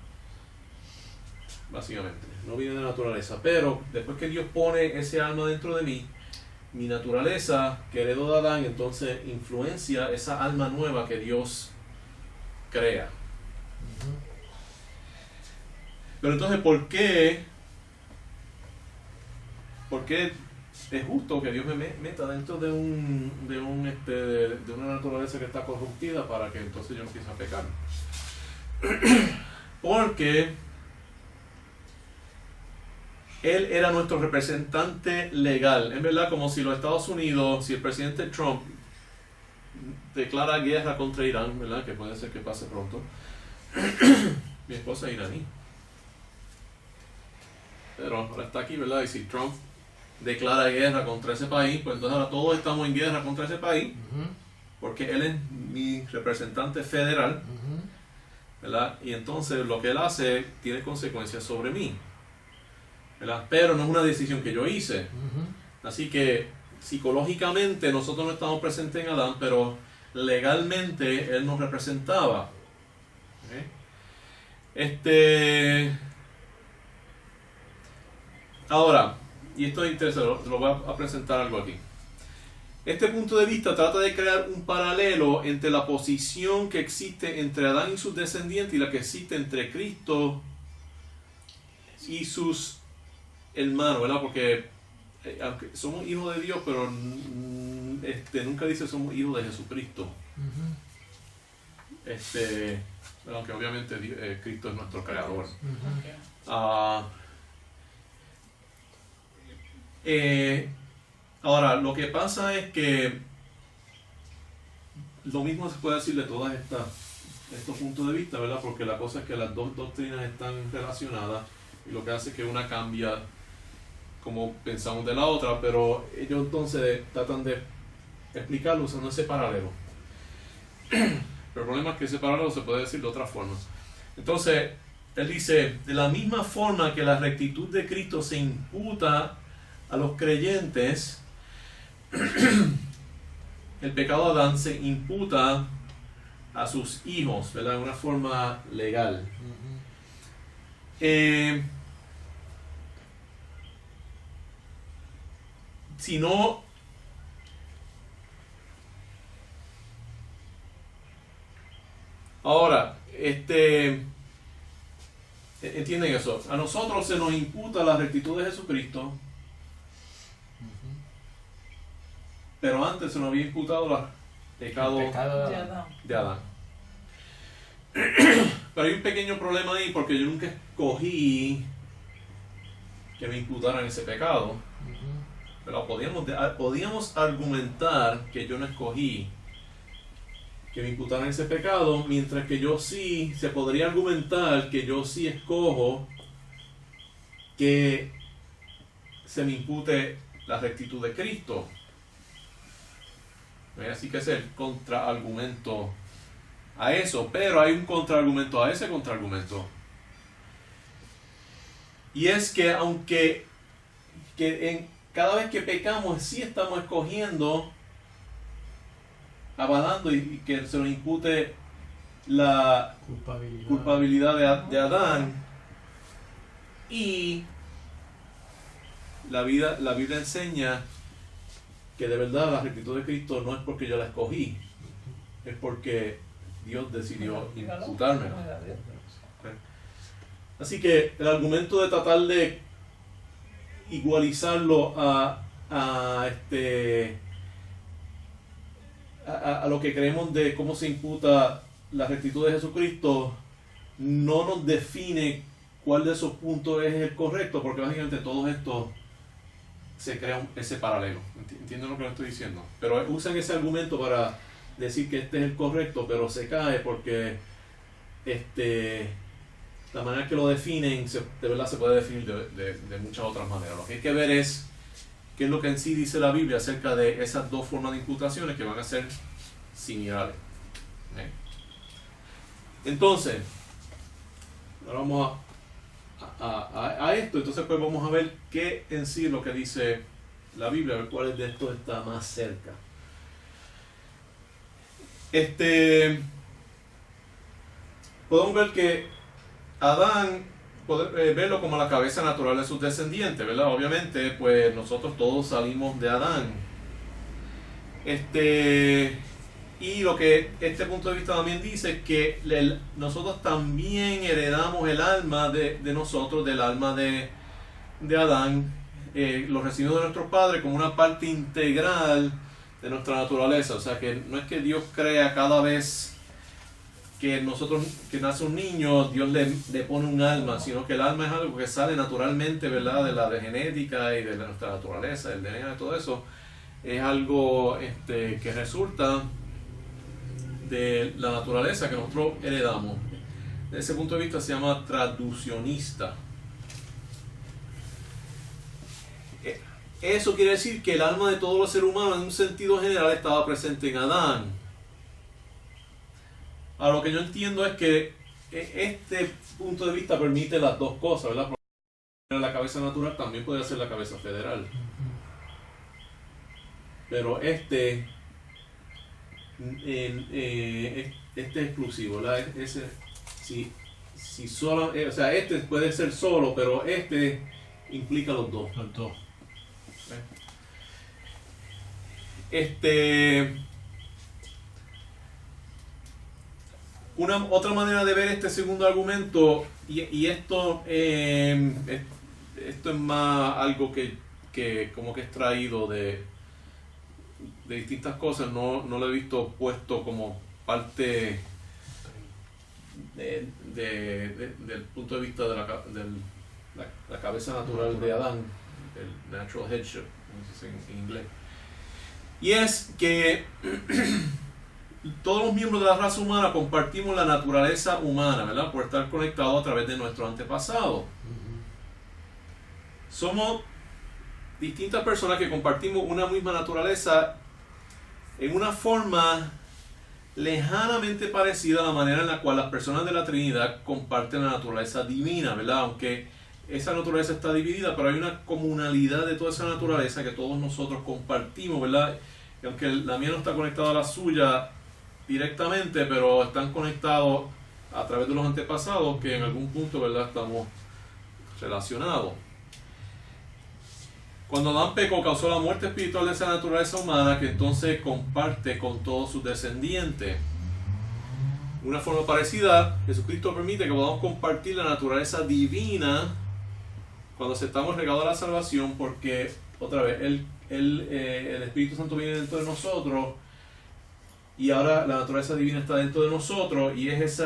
Básicamente, no viene de naturaleza. Pero después que Dios pone ese alma dentro de mí, mi naturaleza que heredó de Adán, entonces influencia esa alma nueva que Dios crea. Pero entonces, ¿por qué es justo que Dios me meta dentro de una naturaleza que está corrompida para que entonces yo empiece a pecar? Porque Él era nuestro representante legal. Es verdad, como si los Estados Unidos, si el presidente Trump declara guerra contra Irán, ¿verdad? Que puede ser que pase pronto. Mi esposa es iraní. Pero ahora está aquí, ¿verdad? Y si Trump declara guerra contra ese país, pues entonces ahora todos estamos en guerra contra ese país, porque él es mi representante federal, ¿verdad? Y entonces lo que él hace tiene consecuencias sobre mí, ¿verdad? Pero no es una decisión que yo hice. Así que psicológicamente nosotros no estamos presentes en Adán, pero legalmente él nos representaba. Ahora, y esto es interesante, lo voy a presentar algo aquí. Este punto de vista trata de crear un paralelo entre la posición que existe entre Adán y sus descendientes y la que existe entre Cristo y sus hermanos, ¿verdad? Porque aunque somos hijos de Dios, pero nunca dice somos hijos de Jesucristo. Aunque obviamente Cristo es nuestro creador. Ahora, lo que pasa es que lo mismo se puede decir de todos estos puntos de vista, ¿verdad? Porque la cosa es que las dos doctrinas están relacionadas y lo que hace es que una cambia como pensamos de la otra, pero ellos entonces tratan de explicarlo usando ese paralelo. Pero el problema es que ese paralelo se puede decir de otra forma. Entonces, él dice, de la misma forma que la rectitud de Cristo se imputa a los creyentes, el pecado de Adán se imputa a sus hijos, ¿verdad? De una forma legal. Si no, ahora, entienden eso, a nosotros se nos imputa la rectitud de Jesucristo, pero antes se nos había imputado el pecado de Adán. Pero hay un pequeño problema ahí, porque yo nunca escogí que me imputaran ese pecado. Pero podíamos argumentar que yo no escogí que me imputaran ese pecado, mientras que yo sí, se podría argumentar que yo sí escojo que se me impute la rectitud de Cristo. Así que es el contraargumento a eso, pero hay un contraargumento a ese contraargumento. Y es que aunque cada vez que pecamos sí estamos escogiendo, avalando y que se nos impute la culpabilidad de Adán, y la Biblia enseña que de verdad la rectitud de Cristo no es porque yo la escogí, es porque Dios decidió imputármela. Así que el argumento de tratar de igualizarlo a lo que creemos de cómo se imputa la rectitud de Jesucristo no nos define cuál de esos puntos es el correcto, porque básicamente todo esto se crea ese paralelo. ¿Entienden lo que le estoy diciendo? Pero usan ese argumento para decir que este es el correcto, pero se cae porque la manera que lo definen de verdad se puede definir de muchas otras maneras. Lo que hay que ver es qué es lo que en sí dice la Biblia acerca de esas dos formas de imputaciones que van a ser similares. Entonces, ahora vamos a esto. Entonces pues vamos a ver qué en sí es lo que dice la Biblia, a ver cuál de estos está más cerca. Podemos ver que Adán, verlo como la cabeza natural de sus descendientes, ¿verdad? Obviamente, pues nosotros todos salimos de Adán. Y lo que este punto de vista también dice es que nosotros también heredamos el alma de nosotros, del alma de Adán, lo recibimos de nuestros padres como una parte integral de nuestra naturaleza. O sea que no es que Dios crea cada vez que nace un niño, Dios le pone un alma, sino que el alma es algo que sale naturalmente, ¿verdad? De genética y de nuestra naturaleza, del DNA y todo eso. Es algo que resulta de la naturaleza que nosotros heredamos. Desde ese punto de vista se llama traducionista. Eso quiere decir que el alma de todos los seres humanos en un sentido general estaba presente en Adán. Ahora lo que yo entiendo es que este punto de vista permite las dos cosas, ¿verdad? La cabeza natural también puede ser la cabeza federal. Pero este es exclusivo, ¿verdad? Si solo, o sea, este puede ser solo, pero este implica los dos. Los dos. Otra manera de ver este segundo argumento, y esto es más algo que como que es traído de distintas cosas, no lo he visto puesto como parte del punto de vista de la cabeza natural de Adán, el natural headship, como se dice en inglés. Y es que todos los miembros de la raza humana compartimos la naturaleza humana, ¿verdad? Por estar conectados a través de nuestro antepasado. Somos distintas personas que compartimos una misma naturaleza en una forma lejanamente parecida a la manera en la cual las personas de la Trinidad comparten la naturaleza divina, ¿verdad? Aunque esa naturaleza está dividida, pero hay una comunalidad de toda esa naturaleza que todos nosotros compartimos, ¿verdad? Y aunque la mía no está conectada a la suya directamente, pero están conectados a través de los antepasados que en algún punto, ¿verdad?, estamos relacionados. Cuando Adán pecó, causó la muerte espiritual de esa naturaleza humana que entonces comparte con todos sus descendientes. De una forma parecida, Jesucristo permite que podamos compartir la naturaleza divina cuando aceptamos el regalo de la salvación, porque, otra vez, el Espíritu Santo viene dentro de nosotros y ahora la naturaleza divina está dentro de nosotros, y es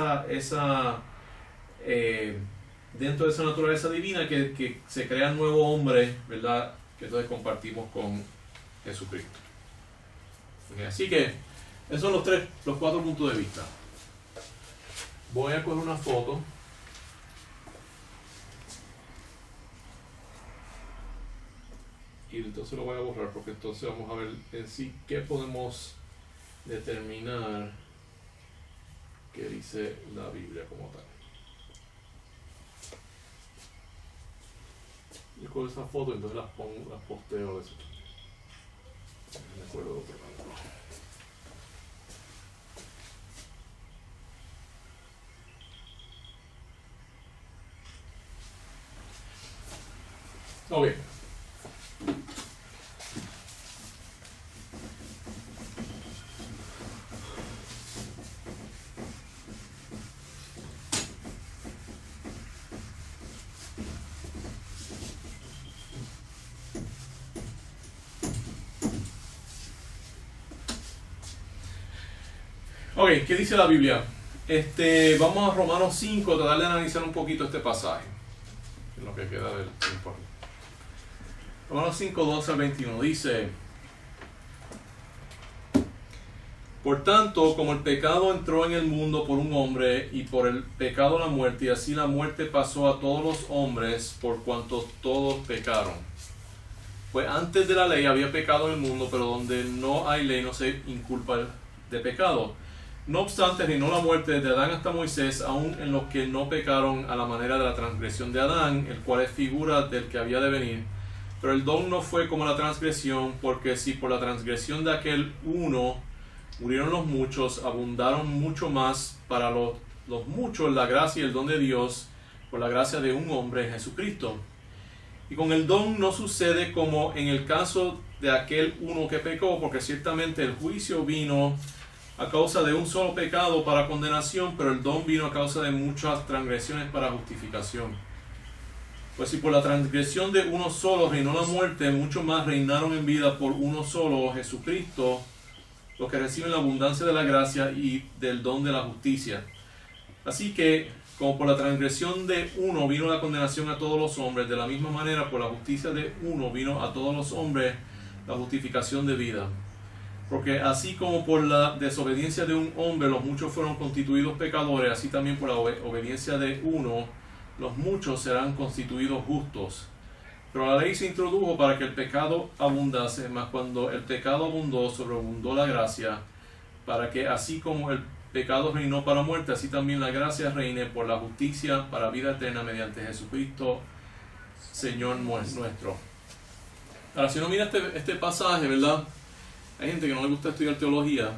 dentro de esa naturaleza divina que se crea el nuevo hombre, ¿verdad?, que entonces compartimos con Jesucristo. Okay, así que esos son los 4 puntos de vista. Voy a coger una foto. Y entonces lo voy a borrar, porque entonces vamos a ver en sí qué podemos determinar que dice la Biblia como tal. Yo cojo esa foto y entonces las posteo. Me acuerdo de otro. Ok. Ok, ¿qué dice la Biblia? Vamos a Romanos 5, tratar de analizar un poquito este pasaje, en lo que queda del informe. Romanos 5, 12 al 21 dice: Por tanto, como el pecado entró en el mundo por un hombre, y por el pecado la muerte, y así la muerte pasó a todos los hombres, por cuanto todos pecaron. Pues antes de la ley había pecado en el mundo, pero donde no hay ley no se inculpa de pecado. No obstante, reinó la muerte desde Adán hasta Moisés, aun en los que no pecaron a la manera de la transgresión de Adán, el cual es figura del que había de venir. Pero el don no fue como la transgresión, porque si por la transgresión de aquel uno murieron los muchos, abundaron mucho más para los muchos la gracia y el don de Dios, por la gracia de un hombre, Jesucristo. Y con el don no sucede como en el caso de aquel uno que pecó, porque ciertamente el juicio vino a causa de un solo pecado para condenación, pero el don vino a causa de muchas transgresiones para justificación. Pues si por la transgresión de uno solo reinó la muerte, mucho más reinaron en vida por uno solo, Jesucristo, los que reciben la abundancia de la gracia y del don de la justicia. Así que, como por la transgresión de uno vino la condenación a todos los hombres, de la misma manera por la justicia de uno vino a todos los hombres la justificación de vida. Porque así como por la desobediencia de un hombre los muchos fueron constituidos pecadores, así también por la obediencia de uno los muchos serán constituidos justos. Pero la ley se introdujo para que el pecado abundase, mas cuando el pecado abundó, sobreabundó la gracia, para que así como el pecado reinó para muerte, así también la gracia reine por la justicia para vida eterna mediante Jesucristo, Señor nuestro. Ahora, si uno mira este pasaje, ¿verdad? Hay gente que no le gusta estudiar teología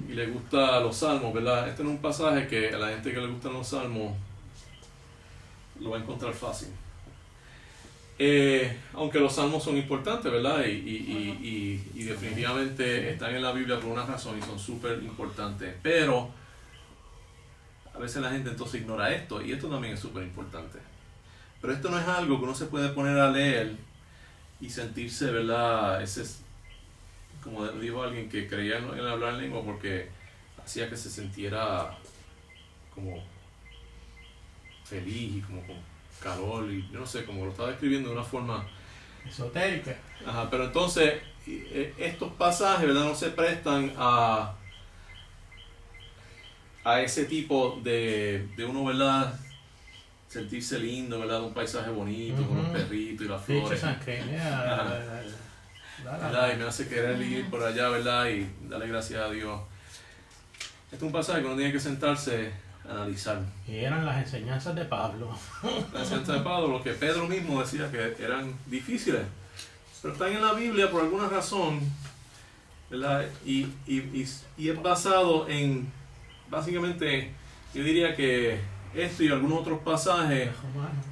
y le gusta los salmos, ¿verdad? Este no es un pasaje que a la gente que le gustan los salmos lo va a encontrar fácil. Aunque los salmos son importantes, ¿verdad? Y definitivamente están en la Biblia por una razón y son súper importantes. Pero a veces la gente entonces ignora esto, y esto también es súper importante. Pero esto no es algo que uno se puede poner a leer y sentirse, ¿verdad? Ese es, como dijo alguien, que creía en hablar en lengua porque hacía que se sintiera como feliz y como con calor, y yo no sé, como lo estaba describiendo de una forma esotérica. Ajá, pero entonces estos pasajes, ¿verdad?, no se prestan a ese tipo de uno, ¿verdad?, sentirse lindo, ¿verdad?, de un paisaje bonito, con los perritos y las flores. ¿Verdad? Y me hace querer ir por allá, ¿verdad?, y darle gracias a Dios. Este es un pasaje que uno tiene que sentarse a analizar. Y eran las enseñanzas de Pablo. Las enseñanzas de Pablo, lo que Pedro mismo decía que eran difíciles, pero están en la Biblia por alguna razón, ¿verdad? Y es basado en, básicamente, yo diría que esto y algunos otros pasajes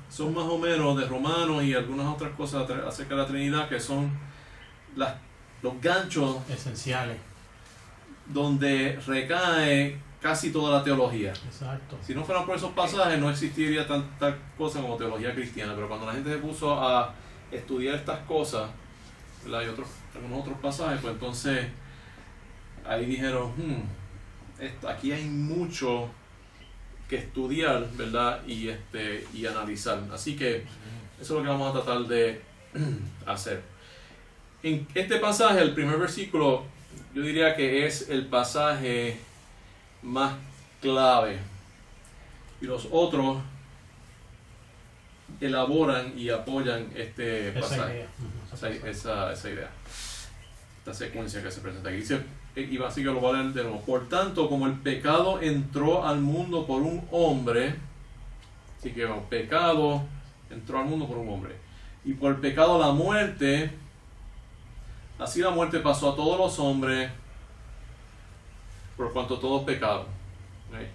son más o menos de Romanos y algunas otras cosas acerca de la Trinidad, que son los ganchos esenciales donde recae casi toda la teología. Exacto. Si no fueran por esos pasajes no existiría tanta cosa como teología cristiana, pero cuando la gente se puso a estudiar estas cosas, ¿verdad?, y algunos otros pasajes, pues entonces ahí dijeron, aquí hay mucho que estudiar, ¿verdad?, y analizar. Así que eso es lo que vamos a tratar de hacer. En este pasaje, el primer versículo, yo diría que es el pasaje más clave, y los otros elaboran y apoyan este pasaje, esa idea, esta secuencia que se presenta aquí. Dice, y así que lo voy a leer de nuevo: por tanto, como el pecado entró al mundo por un hombre, así que el pecado entró al mundo por un hombre, y por el pecado la muerte, así la muerte pasó a todos los hombres, por cuanto todos pecaron. ¿Okay?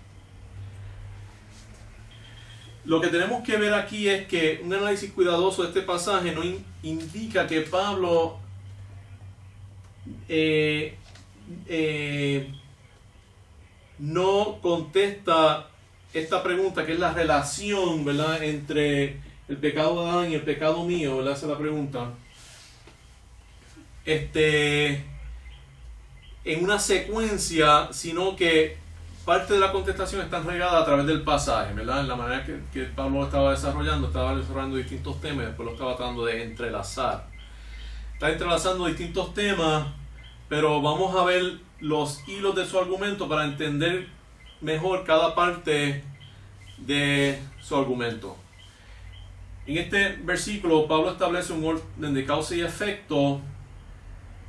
Lo que tenemos que ver aquí es que un análisis cuidadoso de este pasaje no indica que Pablo no contesta esta pregunta, que es la relación, ¿verdad?, entre el pecado de Adán y el pecado mío, ¿verdad? Esa es la pregunta. En una secuencia, sino que parte de la contestación está regada a través del pasaje, ¿verdad? En la manera que Pablo estaba desarrollando distintos temas, después lo estaba tratando de entrelazar. Está entrelazando distintos temas, pero vamos a ver los hilos de su argumento para entender mejor cada parte de su argumento. En este versículo, Pablo establece un orden de causa y efecto,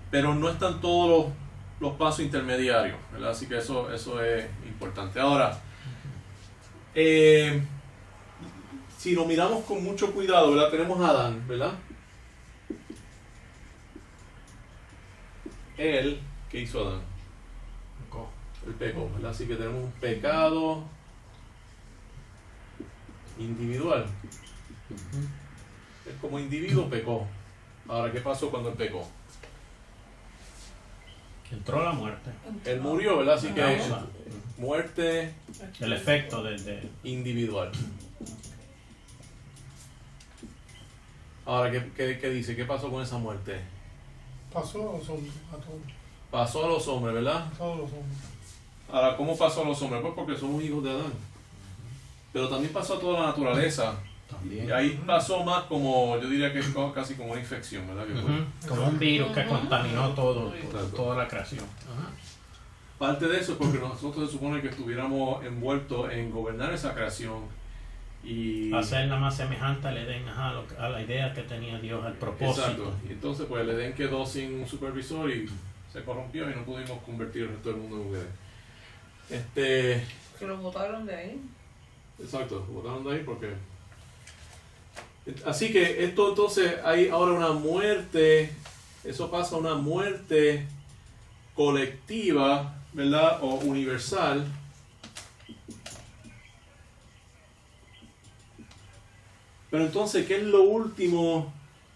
pero no están todos los pasos intermediarios, ¿verdad? Así que eso es importante. Ahora, si lo miramos con mucho cuidado, ¿verdad? Tenemos a Adán, ¿verdad? Él, ¿qué hizo Adán? El pecado, ¿verdad? Así que tenemos un pecado individual. Él como individuo pecó. Ahora, ¿qué pasó cuando él pecó? Entró la muerte. Él murió, ¿verdad? Así que Causa. muerte El efecto de individual. Ahora, ¿qué dice? ¿Qué pasó con esa muerte? Pasó a los hombres, a todos, Pasó a los hombres, ¿verdad? a todos los hombres. Ahora, ¿cómo pasó a los hombres? Pues porque somos hijos de Adán. Pero también pasó a toda la naturaleza. también. Y ahí pasó más como, yo diría que es casi como una infección, ¿verdad? Que fue. Como un virus que contaminó Exacto. toda la creación. Parte de eso es porque nosotros se supone que estuviéramos envueltos en gobernar esa creación y... Hacerla más semejante al Edén, a la idea que tenía Dios, al propósito. Exacto. Y entonces pues el Edén quedó sin un supervisor y se corrompió y no pudimos convertir el resto del mundo en un Edén. Que lo botaron de ahí. Exacto, lo botaron de ahí porque... Así que esto entonces hay ahora una muerte, eso pasa a una muerte colectiva, ¿verdad? O universal. Pero entonces, ¿qué es lo último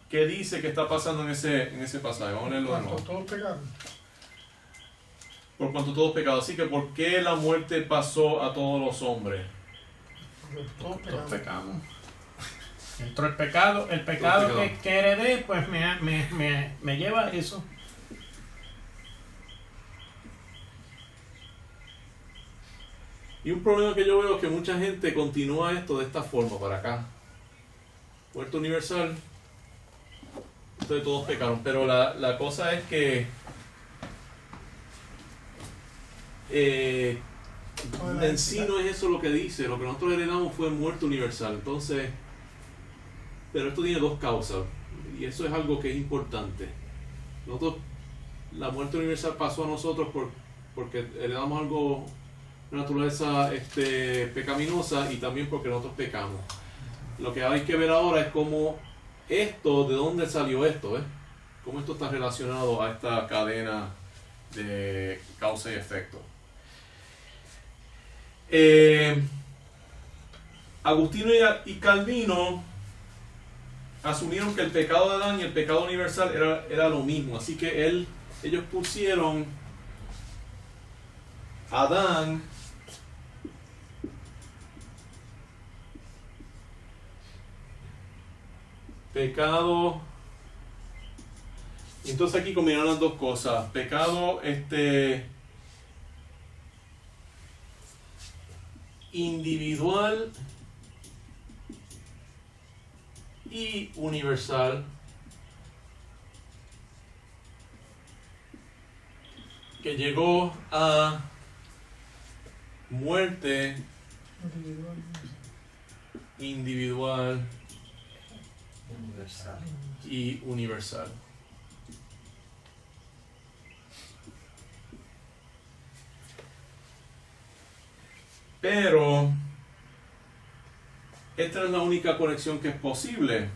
que dice que está pasando en ese pasaje? Vamos a leerlo de Cuando nuevo. todos pecaron, Por cuanto todos pecados. Así que, ¿por qué la muerte pasó a todos los hombres? porque todos Todos pecaron. pecamos. Entró el pecado que heredé, pues me lleva a eso. Y un problema que yo veo es que mucha gente continúa esto de esta forma para acá. Muerte universal. Entonces todos pecaron. Pero la cosa es que en sí no es eso lo que dice. Lo que nosotros heredamos fue muerte universal. Entonces, pero esto tiene dos causas. Y eso es algo que es importante. Nosotros, la muerte universal pasó a nosotros porque heredamos algo de naturaleza pecaminosa y también porque nosotros pecamos. Lo que hay que ver ahora es cómo esto, de dónde salió esto, cómo esto está relacionado a esta cadena de causa y efecto. Agustino y Calvino asumieron que el pecado de Adán y el pecado universal era lo mismo, así que ellos pusieron Adán pecado. Entonces aquí combinaron las dos cosas. Pecado individual y universal, que llegó a muerte individual Universal. y universal. Pero esta no es la única conexión que es posible.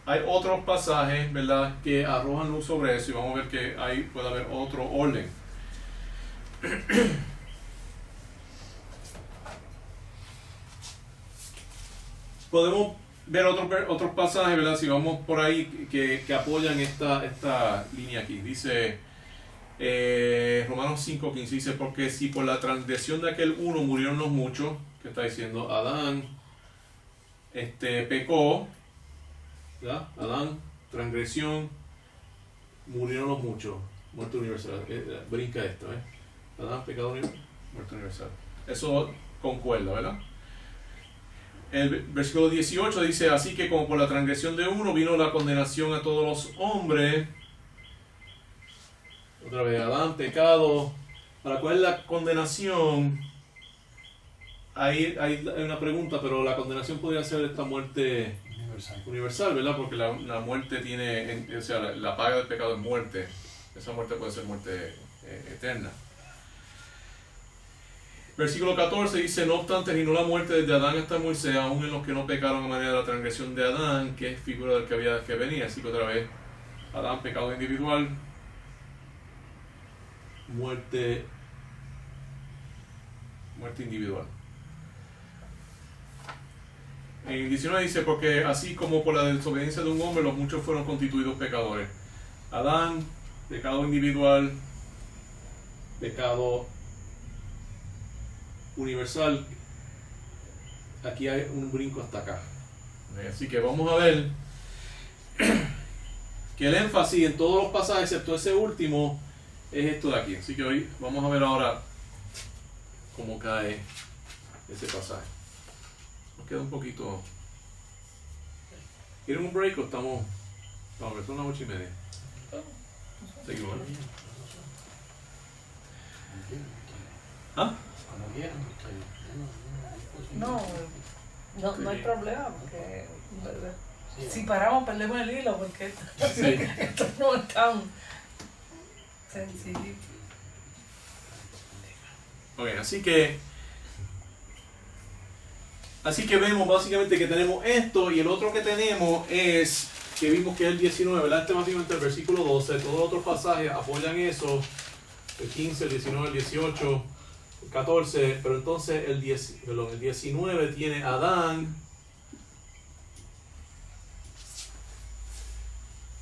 Hay otros pasajes, ¿verdad?, que arrojan luz sobre eso y vamos a ver que ahí puede haber otro orden. Podemos ver otros pasajes, ¿verdad?, si vamos por ahí que apoyan esta línea aquí. Dice Romanos 5:15, dice, porque si por la transgresión de aquel uno murieron los muchos, que está diciendo Adán pecó, ¿verdad? Adán, transgresión, murieron los muchos, muerte universal. Brinca esto, Adán, pecado, muerte universal. Eso concuerda, ¿verdad? El versículo 18 dice, así que como por la transgresión de uno vino la condenación a todos los hombres. Otra vez, Adán, pecado. ¿Para cuál es la condenación? Hay una pregunta, pero la condenación podría ser esta muerte universal, ¿verdad? Porque la muerte tiene, o sea, la paga del pecado es muerte, esa muerte puede ser muerte eterna. Versículo 14 dice: no obstante, reinó la muerte desde Adán hasta Moisés, aún en los que no pecaron a manera de la transgresión de Adán, que es figura del que había que venir. Así que otra vez, Adán, pecado individual, muerte individual. En el 19 dice: porque así como por la desobediencia de un hombre los muchos fueron constituidos pecadores. Adán, pecado individual, pecado universal. Aquí hay un brinco hasta acá. Así que vamos a ver que el énfasis en todos los pasajes, excepto ese último, es esto de aquí. Así que hoy vamos a ver ahora cómo cae ese pasaje. Nos queda un poquito. ¿Quieren un break o estamos? Vamos, son las 8:30. Seguimos, ¿eh? ¿Ah? Como quieran. No hay problema, porque Sí, si paramos perdemos el hilo, porque Sí. esto no es tan sencillo. Ok, así que vemos básicamente que tenemos esto, y el otro que tenemos es que vimos que es el 19, ¿verdad? Este básicamente el versículo 12, todos los otros pasajes apoyan eso, el 15, el 19, el 18, el 14, pero entonces el 19 tiene Adán,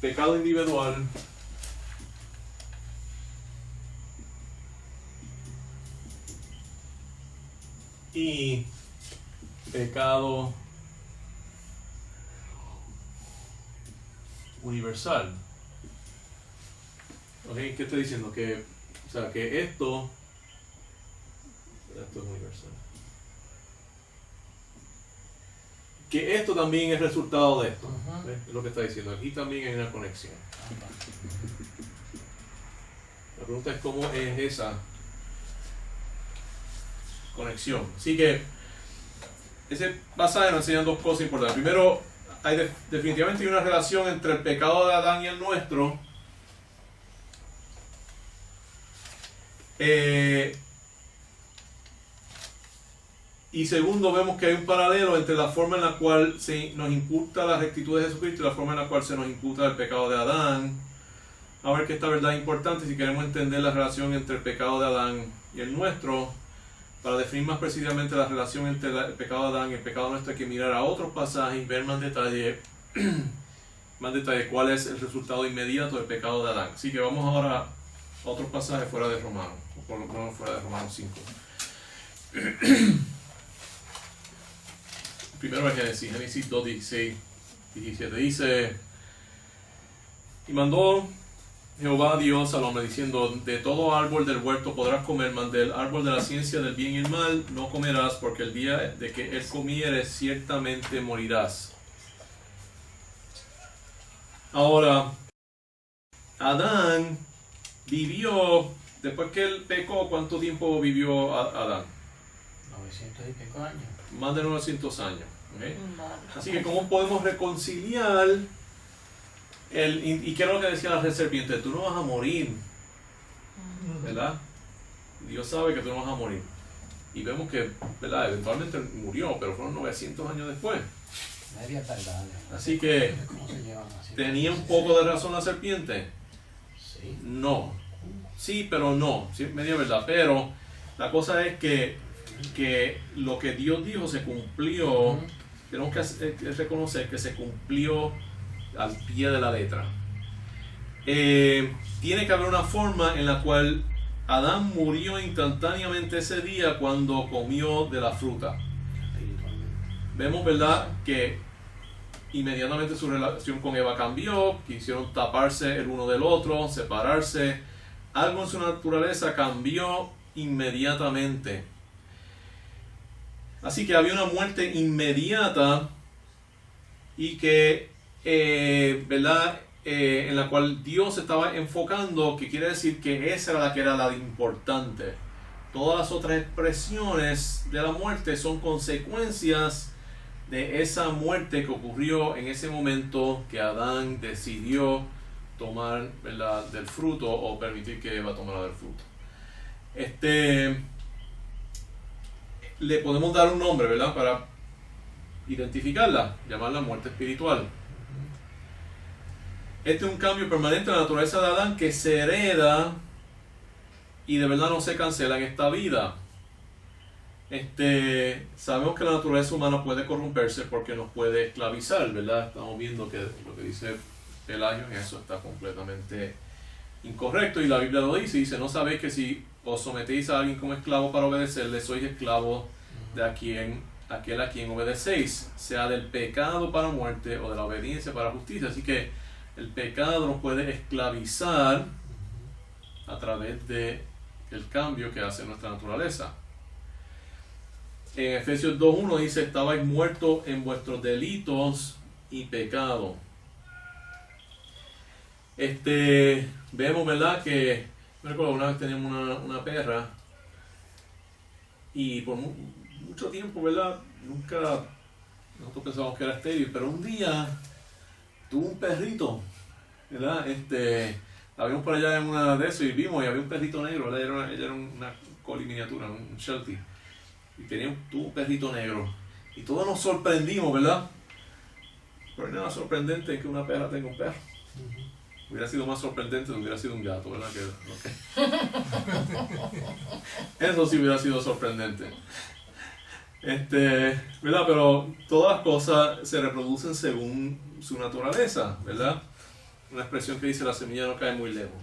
pecado individual, y pecado universal. ¿Okay? ¿Qué estoy diciendo? Que esto es universal. Que esto también es resultado de esto. Ujú. ¿Ves? Es lo que está diciendo. Aquí también hay una conexión. La pregunta es cómo es esa conexión. Así que ese pasaje nos enseña dos cosas importantes. Primero, hay definitivamente hay una relación entre el pecado de Adán y el nuestro. Y segundo, vemos que hay un paralelo entre la forma en la cual se nos imputa la rectitud de Jesucristo y la forma en la cual se nos imputa el pecado de Adán. A ver que esta verdad es importante si queremos entender la relación entre el pecado de Adán y el nuestro. Para definir más precisamente la relación entre el pecado de Adán y el pecado nuestro, hay que mirar a otros pasajes y ver más detalle cuál es el resultado inmediato del pecado de Adán. Así que vamos ahora a otros pasajes fuera de Romanos, o por lo menos fuera de Romanos 5. Primero es Génesis 2, 16, 17. Dice: y mandó Jehová Dios al hombre diciendo: de todo árbol del huerto podrás comer, mas del árbol de la ciencia del bien y el mal no comerás, porque el día de que él comieres ciertamente morirás. Ahora, Adán vivió, después que él pecó, ¿cuánto tiempo vivió Adán? 900 y pico años. Más de 900 años. ¿Okay? Vale. Así que ¿cómo podemos reconciliar y qué es lo que decía la serpiente? Tú no vas a morir, ¿verdad? Dios sabe que tú no vas a morir. Y vemos que, ¿verdad? Eventualmente murió, pero fueron 900 años después. Media verdad. Así que, ¿Cómo se llevan así? ¿tenía un poco de razón la serpiente? Sí. No. Sí, pero no. Sí, media verdad. Pero la cosa es que lo que Dios dijo se cumplió. Tenemos que reconocer que se cumplió al pie de la letra. Tiene que haber una forma en la cual Adán murió instantáneamente ese día cuando comió de la fruta. Vemos, ¿verdad?, que inmediatamente su relación con Eva cambió, quisieron taparse el uno del otro, separarse. Algo en su naturaleza cambió inmediatamente. Así que había una muerte inmediata y que, ¿verdad?, en la cual Dios estaba enfocando, que quiere decir que esa era la que era la importante. Todas las otras expresiones de la muerte son consecuencias de esa muerte que ocurrió en ese momento que Adán decidió tomar, ¿verdad?, del fruto o permitir que Eva tomara del fruto. Le podemos dar un nombre, ¿verdad?, para identificarla, llamarla muerte espiritual. Este es un cambio permanente en la naturaleza de Adán que se hereda y de verdad no se cancela en esta vida. Sabemos que la naturaleza humana puede corromperse porque nos puede esclavizar, ¿verdad? Estamos viendo que lo que dice Pelagio en eso está completamente incorrecto, y la Biblia lo dice, no sabéis que si os sometéis a alguien como esclavo para obedecerle, sois esclavos de aquel a quien obedecéis, sea del pecado para muerte o de la obediencia para justicia. Así que el pecado nos puede esclavizar a través de el cambio que hace nuestra naturaleza. En Efesios 2:1 dice, estabais muertos en vuestros delitos y pecados. Vemos, ¿verdad?, que me recuerdo una vez teníamos una perra, y por mucho tiempo, ¿verdad?, nosotros pensábamos que era estéril, pero un día tuvo un perrito, ¿verdad? La vimos por allá en una de esos y vimos, y había un perrito negro, ¿verdad? Ella era una collie miniatura, un Sheltie, y tuvo un perrito negro, y todos nos sorprendimos, ¿verdad? Pero nada sorprendente que una perra tenga un perro. Hubiera sido más sorprendente si hubiera sido un gato, ¿verdad? Eso sí hubiera sido sorprendente. ¿Verdad? Pero todas las cosas se reproducen según su naturaleza, ¿verdad? Una expresión que dice, la semilla no cae muy lejos.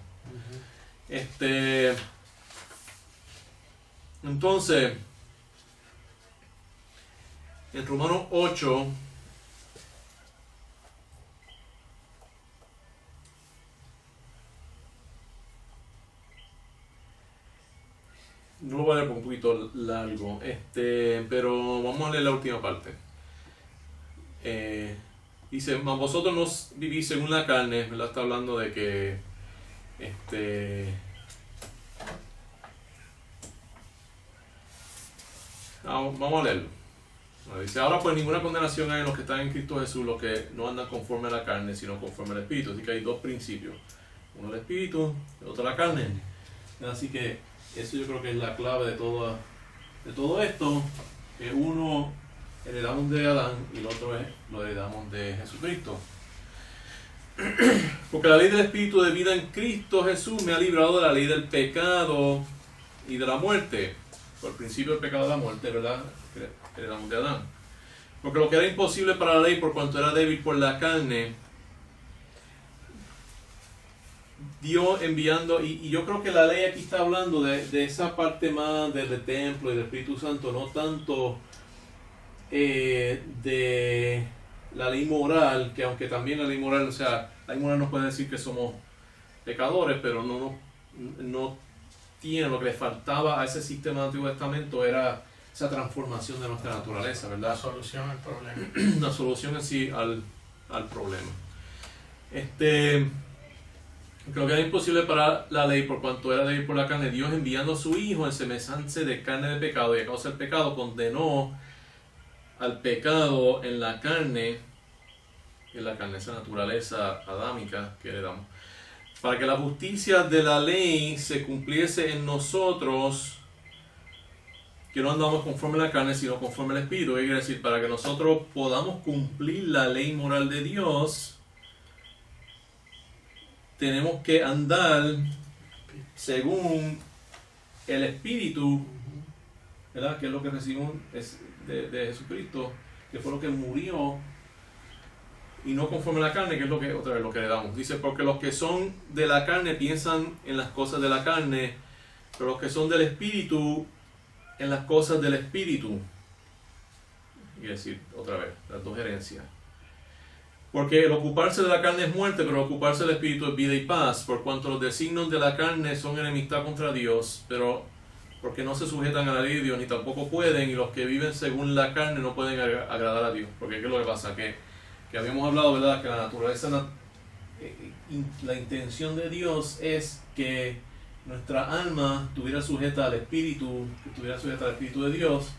Entonces, en Romanos 8, no lo voy a leer por un poquito largo, pero vamos a leer la última parte. Dice, mas vosotros no vivís según la carne, ¿verdad? Está hablando de que vamos a leerlo. Dice, ahora pues ninguna condenación hay en los que están en Cristo Jesús, los que no andan conforme a la carne, sino conforme al Espíritu. Así que hay dos principios, uno el Espíritu, el otro la carne. Así que eso yo creo que es la clave de todo esto, que uno heredamos de Adán y el otro lo heredamos de Jesucristo. Porque la ley del Espíritu de vida en Cristo Jesús me ha librado de la ley del pecado y de la muerte. Por el principio del pecado de la muerte, ¿verdad?, heredamos de Adán. Porque lo que era imposible para la ley, por cuanto era débil por la carne, Dios enviando, y yo creo que la ley aquí está hablando de esa parte más del templo y del Espíritu Santo, no tanto de la ley moral, que aunque también la ley moral, o sea, la ley moral nos puede decir que somos pecadores, pero no tiene, lo que le faltaba a ese sistema del Antiguo Testamento era esa transformación de nuestra naturaleza, ¿verdad? La solución al problema. La solución en sí al problema. Creo que era imposible para la ley, por cuanto era débil por la carne. Dios, enviando a su Hijo en semejanza de carne de pecado, y a causa del pecado condenó al pecado en la carne, esa naturaleza adámica que heredamos, para que la justicia de la ley se cumpliese en nosotros, que no andamos conforme a la carne, sino conforme al Espíritu. Es decir, para que nosotros podamos cumplir la ley moral de Dios, tenemos que andar según el Espíritu, ¿verdad?, que es lo que recibimos de Jesucristo, que fue lo que murió, y no conforme a la carne, que es lo que le damos. Dice, porque los que son de la carne piensan en las cosas de la carne, pero los que son del Espíritu, en las cosas del Espíritu. Y decir, otra vez, las dos herencias. Porque el ocuparse de la carne es muerte, pero el ocuparse del Espíritu es vida y paz, por cuanto los designios de la carne son enemistad contra Dios, pero porque no se sujetan a la ley de Dios, ni tampoco pueden, y los que viven según la carne no pueden agradar a Dios. Porque ¿qué es lo que pasa? Que habíamos hablado, ¿verdad?, que la naturaleza, la intención de Dios es que nuestra alma estuviera sujeta al Espíritu, que estuviera sujeta al Espíritu de Dios.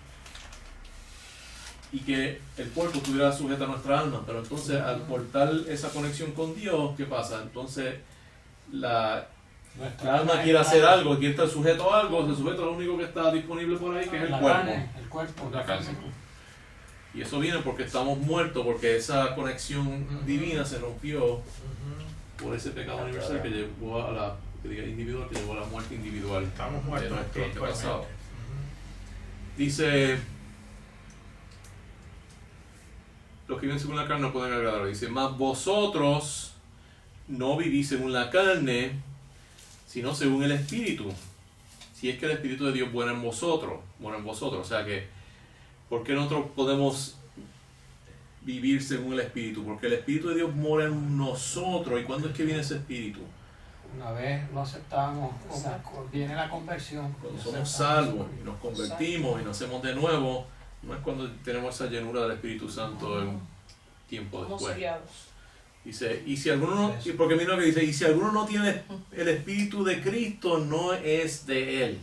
y que el cuerpo estuviera sujeto a nuestra alma. Pero entonces, al cortar esa conexión con Dios, ¿qué pasa? Entonces, la alma quiere hacer algo, quiere estar sujeto a algo, se sujeta a lo único que está disponible por ahí, que es el cuerpo. El cuerpo. La carne. Y eso viene porque estamos muertos, porque esa conexión divina se rompió por ese pecado universal que llevó a la individual, que llevó a la muerte individual. Estamos de muertos nuestro espiritualmente. antepasado. Dice, los que viven según la carne no pueden agradar. Dice, mas vosotros no vivís según la carne, sino según el Espíritu. Si es que el Espíritu de Dios mora en vosotros. O sea que, ¿por qué nosotros podemos vivir según el Espíritu? Porque el Espíritu de Dios mora en nosotros. ¿Y cuándo es que viene ese Espíritu? Una vez lo aceptamos, viene la conversión. Cuando somos salvos y nos convertimos y nacemos de nuevo, no es cuando tenemos esa llenura del Espíritu Santo en tiempo Somos después. sellados. Dice, y si alguno no, porque mira lo que dice, y si alguno no tiene el Espíritu de Cristo, no es de él.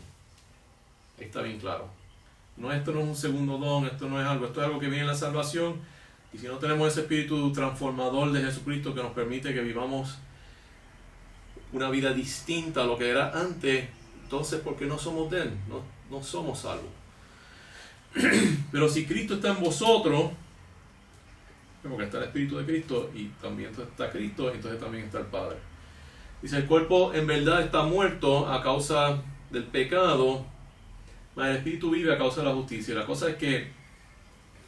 Ahí está bien claro. Esto no es un segundo don, esto no es algo, esto es algo que viene en la salvación. Y si no tenemos ese Espíritu transformador de Jesucristo que nos permite que vivamos una vida distinta a lo que era antes, entonces porque no somos de él, no somos salvos. Pero si Cristo está en vosotros, porque está el Espíritu de Cristo y también está Cristo, entonces también está el Padre. Dice, el cuerpo en verdad está muerto a causa del pecado, mas el Espíritu vive a causa de la justicia. La cosa es que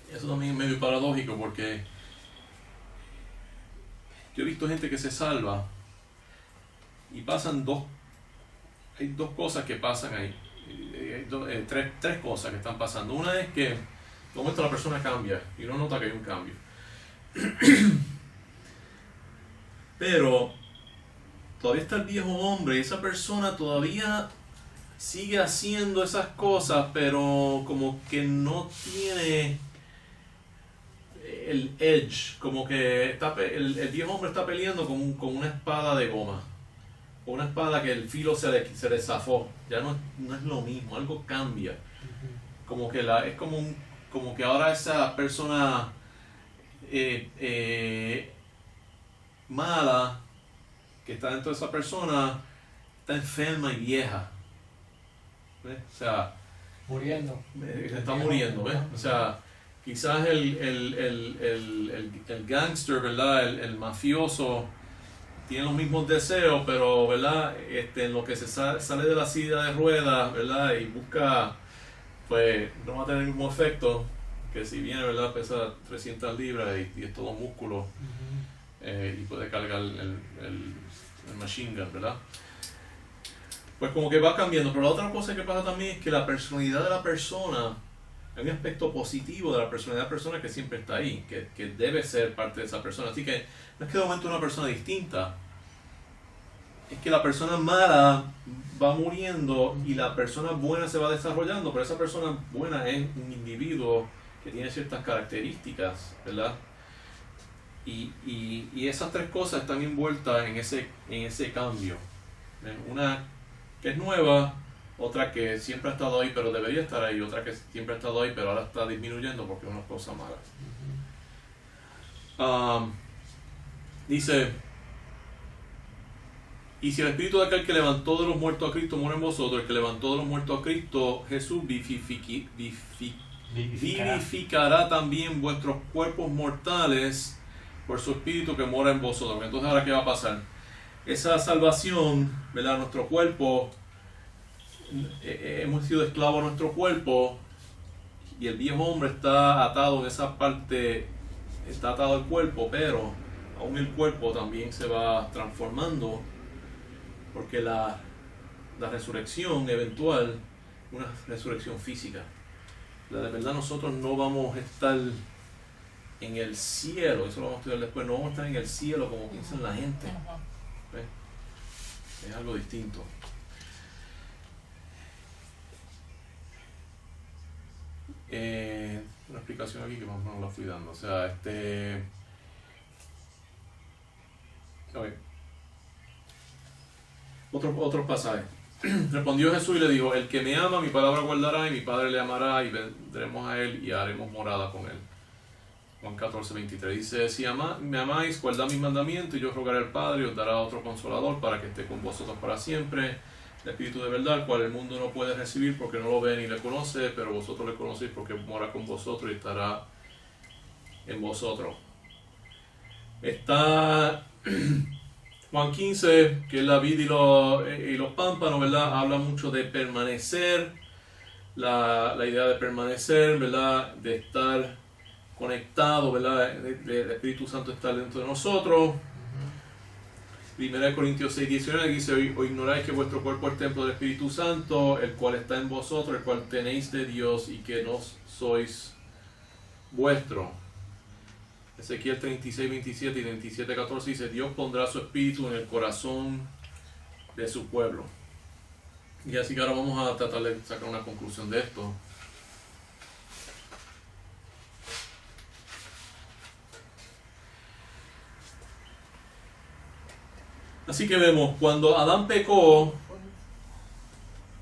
eso también es medio paradójico, porque yo he visto gente que se salva y hay dos cosas que pasan ahí. Tres cosas que están pasando. Una es que de momento la persona cambia y uno nota que hay un cambio. Pero todavía está el viejo hombre y esa persona todavía sigue haciendo esas cosas, pero como que no tiene el edge, como que el viejo hombre está peleando con una espada de goma, con una espada que el filo se le zafó. Ya no es lo mismo, algo cambia. Como que es como que ahora esa persona mala que está dentro de esa persona está enferma y vieja. ¿Ves? O sea, Muriendo. Está muriendo, ¿ves? O sea, quizás el gángster, ¿verdad? El mafioso tiene los mismos deseos, pero, ¿verdad? En lo que se sale de la silla de ruedas, ¿verdad? Y busca, pues no va a tener el mismo efecto que si viene, ¿verdad? Pesa 300 libras y es todo músculo, y puede cargar el machine gun, ¿verdad? Pues como que va cambiando. Pero la otra cosa que pasa también es que la personalidad de la persona, hay un aspecto positivo de la persona que siempre está ahí, que debe ser parte de esa persona. Así que no es que de momento una persona distinta, es que la persona mala va muriendo y la persona buena se va desarrollando, pero esa persona buena es un individuo que tiene ciertas características, ¿verdad? Y esas tres cosas están envueltas en ese cambio. Una que es nueva, otra que siempre ha estado ahí pero debería estar ahí, otra que siempre ha estado ahí pero ahora está disminuyendo porque es una cosa mala. Dice, y si el Espíritu de aquel que levantó de los muertos a Cristo mora en vosotros, el que levantó de los muertos a Cristo Jesús vivificará también vuestros cuerpos mortales por su Espíritu que mora en vosotros. Entonces, ¿ahora qué va a pasar? Esa salvación, ¿verdad? Nuestro cuerpo, hemos sido esclavos a nuestro cuerpo y el viejo hombre está atado en esa parte, está atado al cuerpo, pero aún el cuerpo también se va transformando porque la resurrección eventual, una resurrección física. De verdad nosotros no vamos a estar en el cielo, eso lo vamos a estudiar después, no vamos a estar en el cielo como piensa la gente. ¿Ves? Es algo distinto. Una explicación aquí que más o menos la fui dando. O sea, okay. Otros pasajes. Respondió Jesús y le dijo: el que me ama, mi palabra guardará, y mi Padre le amará, y vendremos a él y haremos morada con él. Juan 14:23 dice, si me amáis, guardad mis mandamientos, y yo rogaré al Padre y os dará otro consolador para que esté con vosotros para siempre, el Espíritu de verdad, el cual el mundo no puede recibir porque no lo ve ni le conoce, pero vosotros le conocéis porque mora con vosotros y estará en vosotros. Está Juan 15, que es la vid y los pámpanos, ¿verdad? Habla mucho de permanecer, la idea de permanecer, ¿verdad? De estar conectado, ¿verdad? El Espíritu Santo está dentro de nosotros. 1 Corintios 6:19 dice, o ignoráis que vuestro cuerpo es templo del Espíritu Santo, el cual está en vosotros, el cual tenéis de Dios y que no sois vuestro. Ezequiel 36:27 y 27:14 dice, Dios pondrá su espíritu en el corazón de su pueblo. Y así que ahora vamos a tratar de sacar una conclusión de esto. Así que vemos, cuando Adán pecó,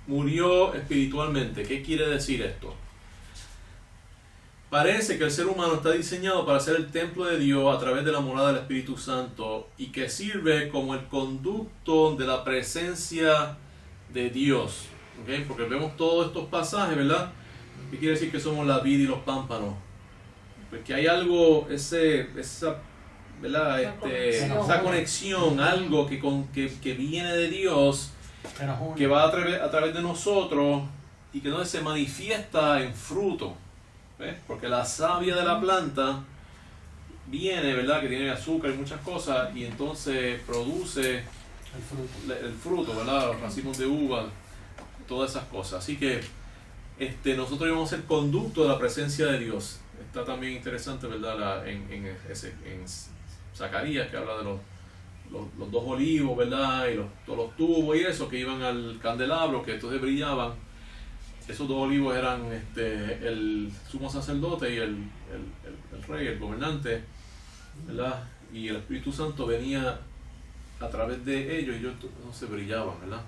murió espiritualmente. ¿Qué quiere decir esto? Parece que el ser humano está diseñado para ser el templo de Dios a través de la morada del Espíritu Santo y que sirve como el conducto de la presencia de Dios. ¿Okay? Porque vemos todos estos pasajes, ¿verdad? ¿Qué quiere decir que somos la vid y los pámpanos? Porque hay algo, ¿verdad? Esa conexión, algo que viene de Dios, que va a través de nosotros y que no se manifiesta en fruto. ¿Ves? Porque la savia de la planta viene, ¿verdad? Que tiene azúcar y muchas cosas y entonces produce el fruto, ¿verdad? Los racimos de uva, todas esas cosas. Así que nosotros íbamos a ser conducto de la presencia de Dios. Está también interesante, ¿verdad? En Zacarías, que habla de los dos olivos, ¿verdad? Y todos los tubos y eso que iban al candelabro, que entonces brillaban. Esos dos olivos eran el sumo sacerdote y el rey, el gobernante, ¿verdad? Y el Espíritu Santo venía a través de ellos y ellos no se brillaban, ¿verdad?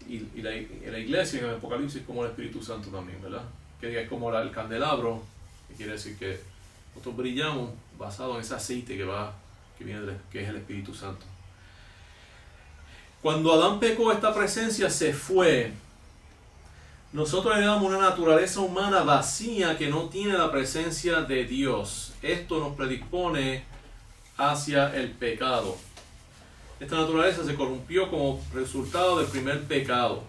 Y la iglesia en el Apocalipsis es como el Espíritu Santo también, ¿verdad? Que es como el candelabro, que quiere decir que nosotros brillamos basado en ese aceite que es el Espíritu Santo. Cuando Adán pecó, esta presencia se fue. Nosotros heredamos una naturaleza humana vacía que no tiene la presencia de Dios. Esto nos predispone hacia el pecado. Esta naturaleza se corrompió como resultado del primer pecado.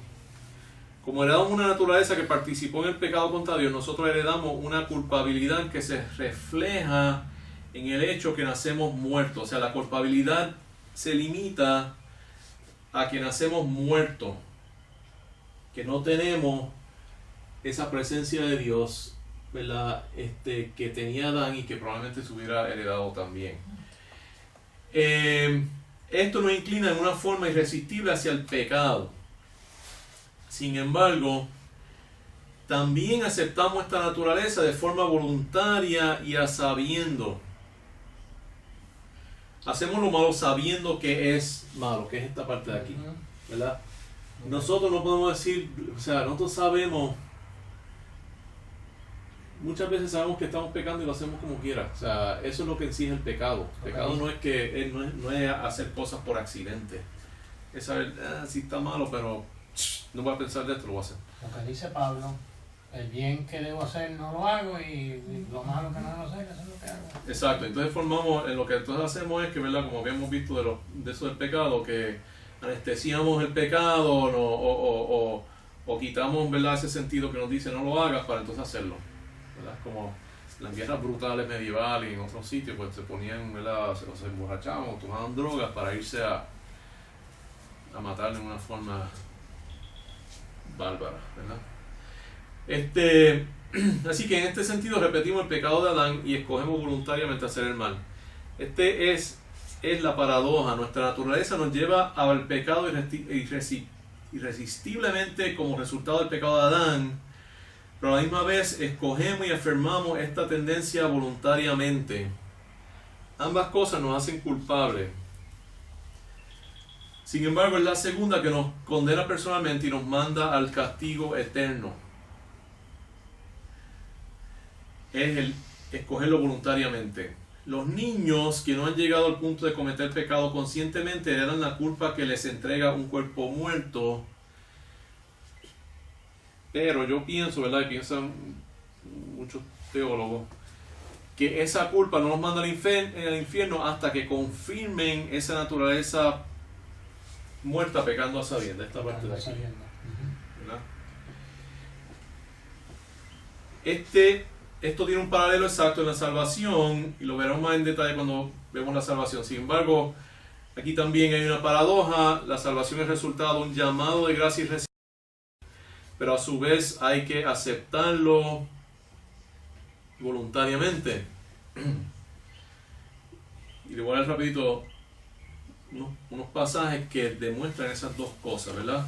Como heredamos una naturaleza que participó en el pecado contra Dios, nosotros heredamos una culpabilidad que se refleja en el hecho que nacemos muertos. O sea, la culpabilidad se limita a que nacemos muertos, que no tenemos esa presencia de Dios, ¿verdad? Que tenía Adán y que probablemente se hubiera heredado también. Esto nos inclina en una forma irresistible hacia el pecado. Sin embargo, también aceptamos esta naturaleza de forma voluntaria y a sabiendo. Hacemos lo malo sabiendo que es malo, que es esta parte de aquí, ¿verdad? Nosotros no podemos decir, o sea, nosotros sabemos, muchas veces sabemos que estamos pecando y lo hacemos como quiera. O sea, eso es lo que en sí es el pecado. El pecado no es hacer cosas por accidente. Es saber, sí está malo, pero no voy a pensar de esto, lo voy a hacer. Lo que dice Pablo, el bien que debo hacer no lo hago y lo malo que no debo hacer, eso es lo que hago. Exacto, entonces lo que entonces hacemos es que, ¿verdad? Como habíamos visto de eso del pecado, que anestesiamos el pecado o quitamos, ¿verdad? Ese sentido que nos dice no lo hagas para entonces hacerlo, ¿verdad? Como las guerras brutales medievales y en otros sitios, pues se ponían, ¿verdad? Se emborrachaban o tomaban drogas para irse a matar de una forma bárbara, ¿verdad? Así que en este sentido repetimos el pecado de Adán y escogemos voluntariamente hacer el mal. Es la paradoja. Nuestra naturaleza nos lleva al pecado irresistiblemente como resultado del pecado de Adán, pero a la misma vez escogemos y afirmamos esta tendencia voluntariamente. Ambas cosas nos hacen culpables. Sin embargo, es la segunda que nos condena personalmente y nos manda al castigo eterno. Es escogerlo voluntariamente. Los niños que no han llegado al punto de cometer pecado conscientemente heredan la culpa que les entrega un cuerpo muerto. Pero yo pienso, ¿verdad? Y piensan muchos teólogos, que esa culpa no los manda al infierno hasta que confirmen esa naturaleza muerta pecando a sabiendas. Esta parte de aquí, ¿verdad? Esto tiene un paralelo exacto en la salvación y lo veremos más en detalle cuando vemos la salvación. Sin embargo, aquí también hay una paradoja. La salvación es resultado de un llamado de gracia y recibido, pero a su vez hay que aceptarlo voluntariamente. Y le voy a dar rapidito unos pasajes que demuestran esas dos cosas, ¿verdad?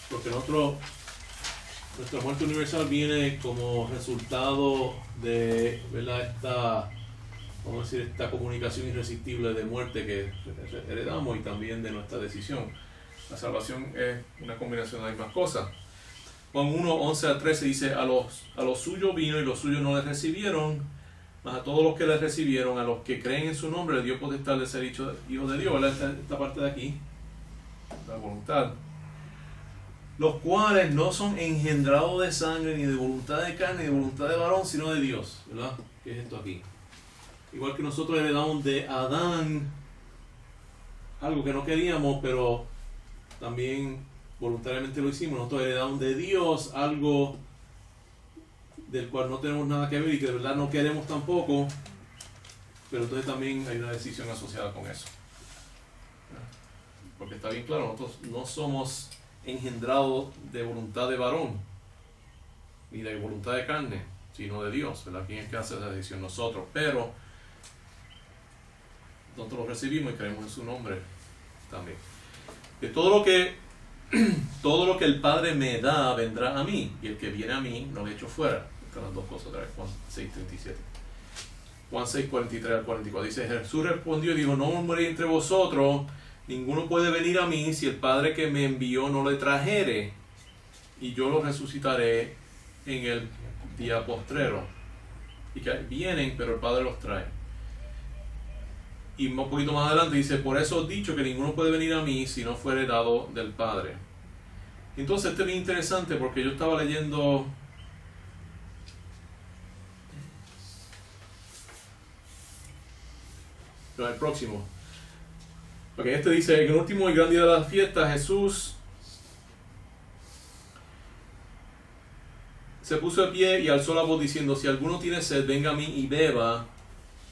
Porque nuestra muerte universal viene como resultado de, ¿verdad? Esta comunicación irresistible de muerte que heredamos y también de nuestra decisión. La salvación es una combinación de las mismas cosas. Juan 1, 11 a 13 dice: a los suyos vino y los suyos no les recibieron, mas a todos los que les recibieron, a los que creen en su nombre, les dio potestad de ser hijos de Dios. Esta parte de aquí, la voluntad. Los cuales no son engendrados de sangre, ni de voluntad de carne, ni de voluntad de varón, sino de Dios, ¿verdad? ¿Qué es esto aquí? Igual que nosotros heredamos de Adán algo que no queríamos, pero también voluntariamente lo hicimos. Nosotros heredamos de Dios algo del cual no tenemos nada que ver y que de verdad no queremos tampoco, pero entonces también hay una decisión asociada con eso. Porque está bien claro, nosotros no somos engendrados de voluntad de varón ni de voluntad de carne, sino de Dios, ¿verdad? ¿Quién es que hace la decisión? Nosotros. Pero nosotros lo recibimos y creemos en su nombre también. De todo lo que el Padre me da vendrá a mí, y el que viene a mí no le echo fuera. Están las dos cosas otra vez. Juan 6:37. Juan 6:43 al 44 dice: Jesús respondió y dijo: no murmuréis entre vosotros, ninguno puede venir a mí si el Padre que me envió no le trajere, y yo lo resucitaré en el día postrero. Y que vienen, pero el Padre los trae. Y un poquito más adelante dice: por eso os he dicho que ninguno puede venir a mí si no fuere dado del Padre. Entonces este es bien interesante porque yo estaba leyendo el próximo. Porque este dice: en el último y gran día de la fiesta, Jesús se puso de pie y alzó la voz diciendo: si alguno tiene sed, venga a mí y beba.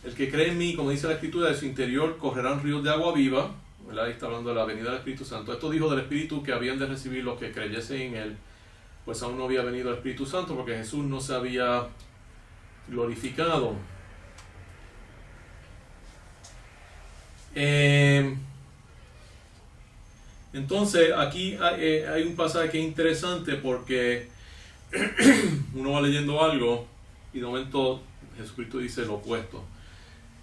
El que cree en mí, como dice la Escritura, de su interior correrán ríos de agua viva. ¿Verdad? Ahí está hablando de la venida del Espíritu Santo. Esto dijo del Espíritu que habían de recibir los que creyesen en él, pues aún no había venido el Espíritu Santo porque Jesús no se había glorificado. Entonces aquí hay un pasaje que es interesante porque uno va leyendo algo y de momento Jesucristo dice lo opuesto.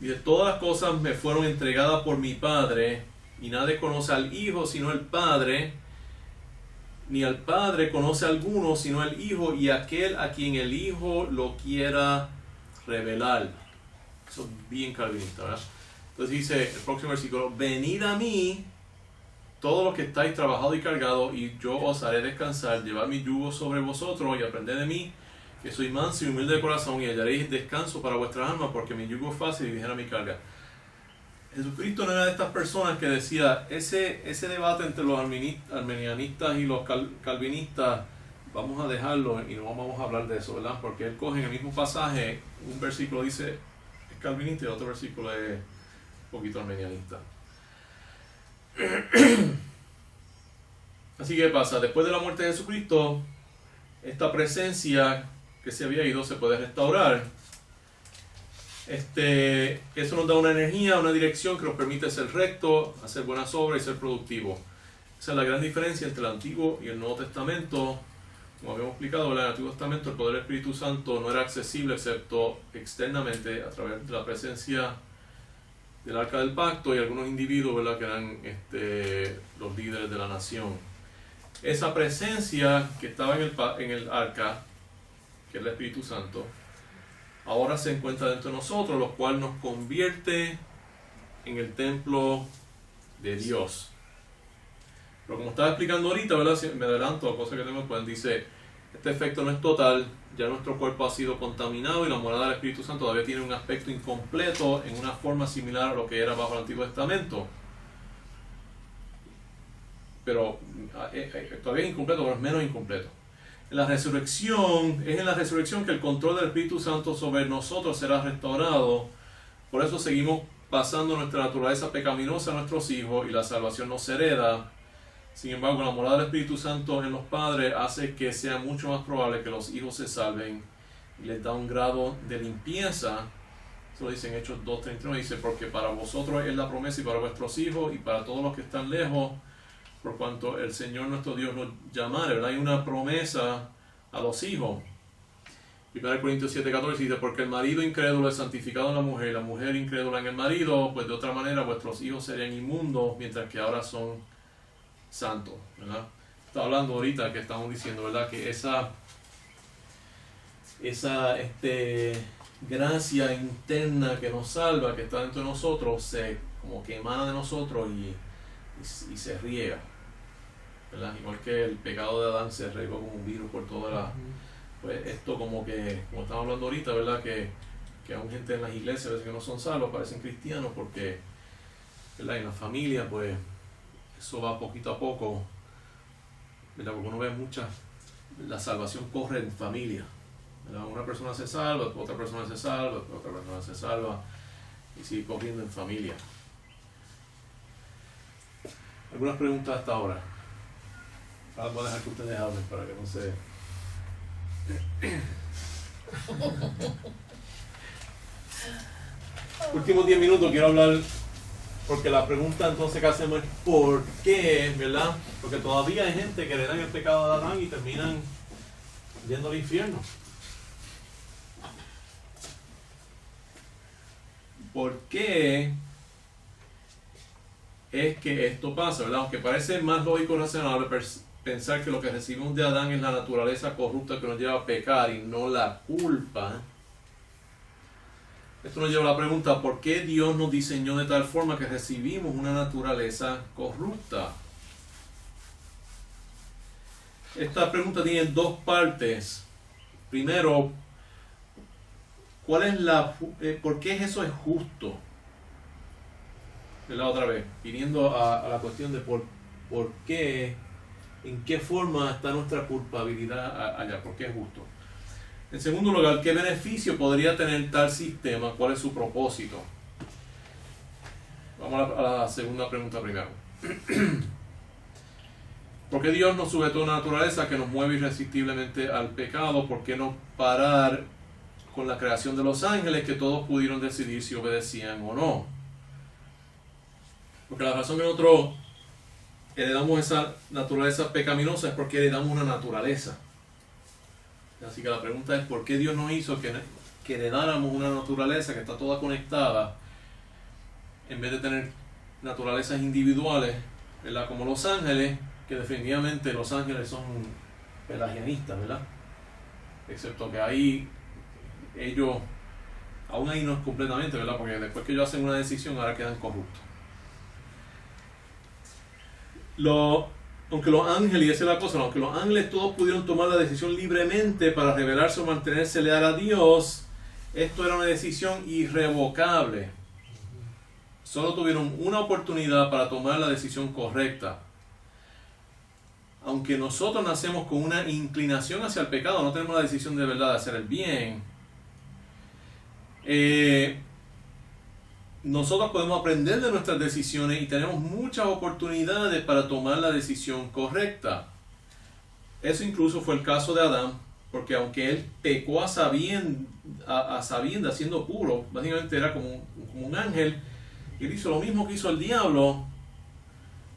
Dice: todas las cosas me fueron entregadas por mi Padre, y nadie conoce al Hijo sino el Padre, ni al Padre conoce a alguno sino el Hijo, y aquel a quien el Hijo lo quiera revelar. Eso es bien calvinista, ¿verdad? Entonces dice el próximo versículo: venid a mí todos los que estáis trabajados y cargados, y yo os haré descansar. Llevad mi yugo sobre vosotros y aprended de mí, que soy manso y humilde de corazón, y hallaréis descanso para vuestras almas, porque mi yugo es fácil y ligera mi carga. Jesucristo no era de estas personas que decía, ese debate entre los arminianistas y los calvinistas, vamos a dejarlo y no vamos a hablar de eso, ¿verdad? Porque él coge en el mismo pasaje, un versículo dice es calvinista y el otro versículo es un poquito arminianista. Así que pasa, después de la muerte de Jesucristo, esta presencia que se había ido se puede restaurar. Eso nos da una energía, una dirección que nos permite ser recto, hacer buenas obras y ser productivo. Esa es la gran diferencia entre el Antiguo y el Nuevo Testamento. Como habíamos explicado, en el Antiguo Testamento el poder del Espíritu Santo no era accesible excepto externamente a través de la presencia del Arca del Pacto y algunos individuos, ¿verdad?, que eran los líderes de la nación. Esa presencia que estaba en el Arca, que es el Espíritu Santo, ahora se encuentra dentro de nosotros, lo cual nos convierte en el templo de Dios. Pero como estaba explicando ahorita, ¿verdad? Si me adelanto a cosas que tengo, pues dice, este efecto no es total, ya nuestro cuerpo ha sido contaminado y la morada del Espíritu Santo todavía tiene un aspecto incompleto en una forma similar a lo que era bajo el Antiguo Testamento. Pero todavía es incompleto, pero es menos incompleto. En la resurrección, es en la resurrección que el control del Espíritu Santo sobre nosotros será restaurado. Por eso seguimos pasando nuestra naturaleza pecaminosa a nuestros hijos y la salvación nos hereda. Sin embargo, la morada del Espíritu Santo en los padres hace que sea mucho más probable que los hijos se salven y les da un grado de limpieza. Eso lo dice en Hechos 2:31, dice, porque para vosotros es la promesa y para vuestros hijos y para todos los que están lejos, por cuanto el Señor nuestro Dios nos llamare, ¿verdad? Hay una promesa a los hijos. 1 Corintios 7:14 dice, porque el marido incrédulo es santificado en la mujer incrédula en el marido, pues de otra manera vuestros hijos serían inmundos, mientras que ahora son santos, ¿verdad? Está hablando ahorita que estamos diciendo, ¿verdad? Que esa gracia interna que nos salva, que está dentro de nosotros, se como que emana de nosotros y se riega, ¿verdad? Igual que el pecado de Adán se regó como un virus por toda la... Pues esto como estamos hablando ahorita, ¿verdad? Que aún gente en las iglesias a veces que no son salvos parecen cristianos porque, ¿verdad? En la familia, pues eso va poquito a poco, ¿verdad? Porque uno ve la salvación corre en familia, ¿verdad? Una persona se salva, otra persona se salva, otra persona se salva y sigue corriendo en familia. ¿Algunas preguntas hasta ahora? Ahora voy a dejar que ustedes hablen para que no se... Últimos 10 minutos quiero hablar, porque la pregunta entonces que hacemos es ¿por qué? ¿Verdad? Porque todavía hay gente que le dan el pecado de Adán y terminan yendo al infierno. ¿Por qué es que esto pasa? ¿Verdad? Aunque parece más lógico y razonable pensar que lo que recibimos de Adán es la naturaleza corrupta que nos lleva a pecar y no la culpa. Esto nos lleva a la pregunta, ¿por qué Dios nos diseñó de tal forma que recibimos una naturaleza corrupta? Esta pregunta tiene dos partes. Primero, ¿por qué eso es justo? ¿Verdad? Otra vez, viniendo a la cuestión de por qué, en qué forma está nuestra culpabilidad allá, por qué es justo. En segundo lugar, ¿qué beneficio podría tener tal sistema? ¿Cuál es su propósito? Vamos a la segunda pregunta primero. ¿Por qué Dios nos sujetó a una naturaleza que nos mueve irresistiblemente al pecado? ¿Por qué no parar con la creación de los ángeles, que todos pudieron decidir si obedecían o no? Porque la razón que nosotros heredamos esa naturaleza pecaminosa es porque heredamos una naturaleza. Así que la pregunta es ¿por qué Dios nos hizo que heredáramos una naturaleza que está toda conectada en vez de tener naturalezas individuales, ¿verdad? Como los ángeles, que definitivamente los ángeles son pelagianistas, ¿verdad? Excepto que ahí ellos, aún ahí no es completamente, ¿verdad? Porque después que ellos hacen una decisión ahora quedan corruptos. Aunque los ángeles, y esa es la cosa, aunque los ángeles todos pudieron tomar la decisión libremente para rebelarse o mantenerse leal a Dios, esto era una decisión irrevocable. Solo tuvieron una oportunidad para tomar la decisión correcta. Aunque nosotros nacemos con una inclinación hacia el pecado, no tenemos la decisión de verdad de hacer el bien. Nosotros podemos aprender de nuestras decisiones y tenemos muchas oportunidades para tomar la decisión correcta. Eso incluso fue el caso de Adán, porque aunque él pecó a sabiendas, siendo puro, básicamente era como un ángel, y él hizo lo mismo que hizo el diablo,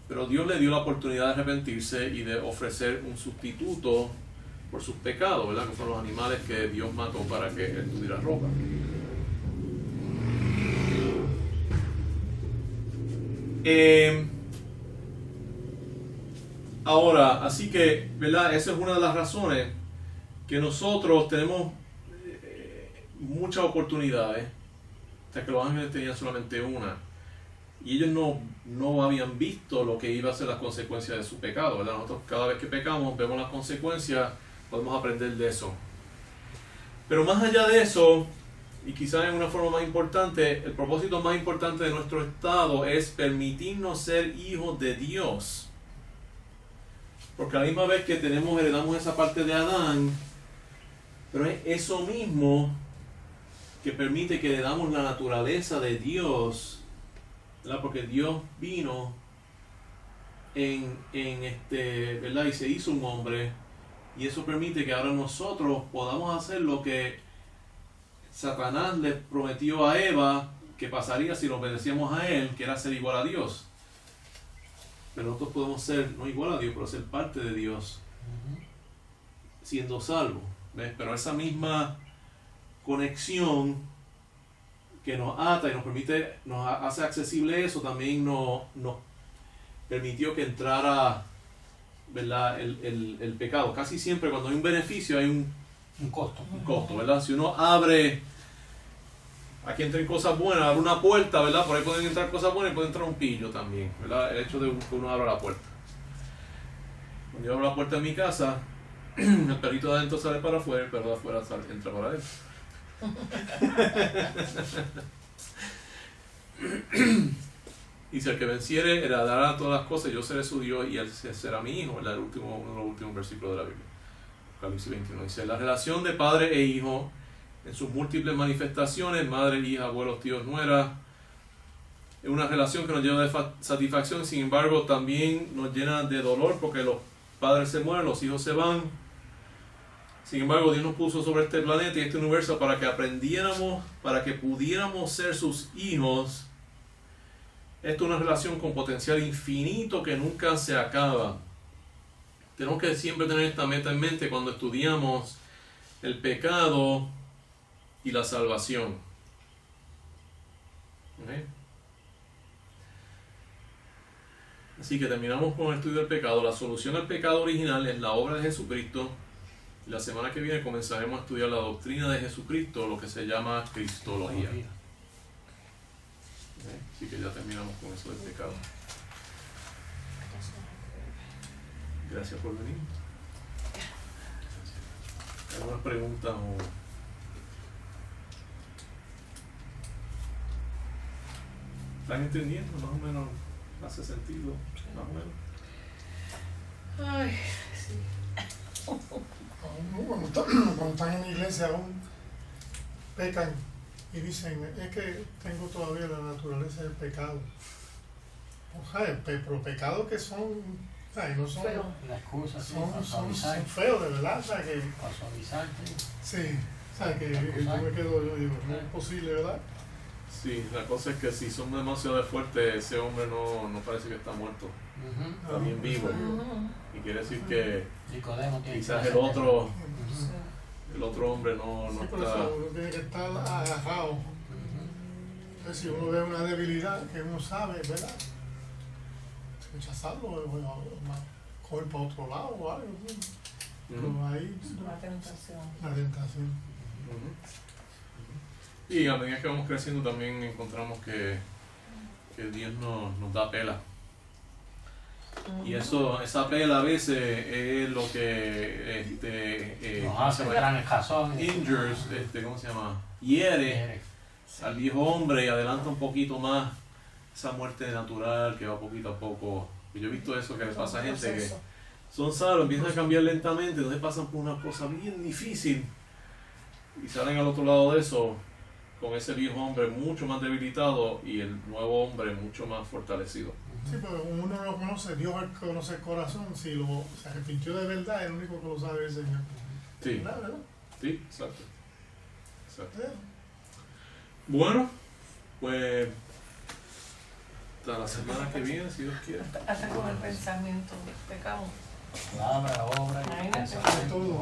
pero Dios le dio la oportunidad de arrepentirse y de ofrecer un sustituto por sus pecados, ¿verdad? Que fueron los animales que Dios mató para que él tuviera ropa. Ahora, así que, ¿verdad? Esa es una de las razones que nosotros tenemos muchas oportunidades, hasta que los ángeles tenían solamente una. Y ellos no habían visto lo que iba a ser las consecuencias de su pecado, ¿verdad? Nosotros cada vez que pecamos vemos las consecuencias, podemos aprender de eso. Pero más allá de eso, y quizás en una forma más importante, el propósito más importante de nuestro estado es permitirnos ser hijos de Dios. Porque a la misma vez que heredamos esa parte de Adán, pero es eso mismo que permite que heredamos la naturaleza de Dios, ¿verdad? Porque Dios vino ¿verdad? Y se hizo un hombre, y eso permite que ahora nosotros podamos hacer lo que Satanás le prometió a Eva que pasaría si lo obedecíamos a él, que era ser igual a Dios. Pero nosotros podemos ser, no igual a Dios, pero ser parte de Dios, siendo salvos. ¿Ves? Pero esa misma conexión que nos ata y nos permite, nos hace accesible eso, también nos permitió que entrara, ¿verdad? el pecado. Casi siempre cuando hay un beneficio hay un costo, ¿verdad? Si uno abre, aquí entran cosas buenas, abre una puerta, ¿verdad? Por ahí pueden entrar cosas buenas y puede entrar un pillo también, ¿verdad? El hecho de que uno abra la puerta. Cuando yo abro la puerta de mi casa, el perrito de adentro sale para afuera, el perro de afuera entra para adentro. Y si el que venciere heredará todas las cosas, yo seré su Dios y él será mi hijo, ¿verdad? Uno de los últimos versículos de la Biblia. Apocalipsis 21 dice: la relación de padre e hijo en sus múltiples manifestaciones, madre, hija, abuelos, tíos, nuera, es una relación que nos llena de satisfacción, sin embargo también nos llena de dolor porque los padres se mueren, los hijos se van. Sin embargo, Dios nos puso sobre este planeta y este universo para que aprendiéramos, para que pudiéramos ser sus hijos. Esto es una relación con potencial infinito que nunca se acaba. Tenemos que siempre tener esta meta en mente cuando estudiamos el pecado y la salvación. ¿Okay? Así que terminamos con el estudio del pecado. La solución al pecado original es la obra de Jesucristo. Y la semana que viene comenzaremos a estudiar la doctrina de Jesucristo, lo que se llama Cristología. ¿Okay? Así que ya terminamos con eso del pecado. Gracias por venir. ¿Alguna pregunta o...? ¿Están entendiendo? Más o menos hace sentido. Más o menos. Ay, sí. Cuando están en la iglesia aún pecan y dicen, es que tengo todavía la naturaleza del pecado. O sea, pero pecados que son, o sea, no son, Pero, La excusa, sí, son feos de verdad, o sea que, para suavizarte. sí, o sea que yo me quedo, yo digo, no es posible, ¿verdad? Sí, la cosa es que si son demasiado fuertes, ese hombre no parece que está muerto. Está bien vivo. Y quiere decir que Nicodemo tiene quizás que el otro Sí, hombre no por está... eso uno tiene que estar agarrado. Entonces, si uno ve una debilidad que uno sabe, ¿verdad? Rechazarlo, o coger para otro lado o algo. Pero ahí una tentación. la tentación. Y a medida que vamos creciendo también encontramos que Dios nos da pela. Y esa pela a veces es lo que nos hace gran escazón. injures, ¿cómo se llama? Hiere al viejo hombre y adelanta un poquito más esa muerte natural que va poquito a poco. Y yo he visto eso que le pasa a gente que son salvos, empiezan a cambiar lentamente, entonces pasan por una cosa bien difícil y salen al otro lado de eso con ese viejo hombre mucho más debilitado y el nuevo hombre mucho más fortalecido. Sí, pero como uno lo conoce, Dios conoce el corazón, si se arrepintió de verdad, es el único que lo sabe el Señor. Sí, ¿Verdad? sí, exacto. Bueno, pues hasta la semana que viene, si Dios quiere. Hasta con el pensamiento pecamos. Palabra, obra y Imagínate. pensamiento. Todo.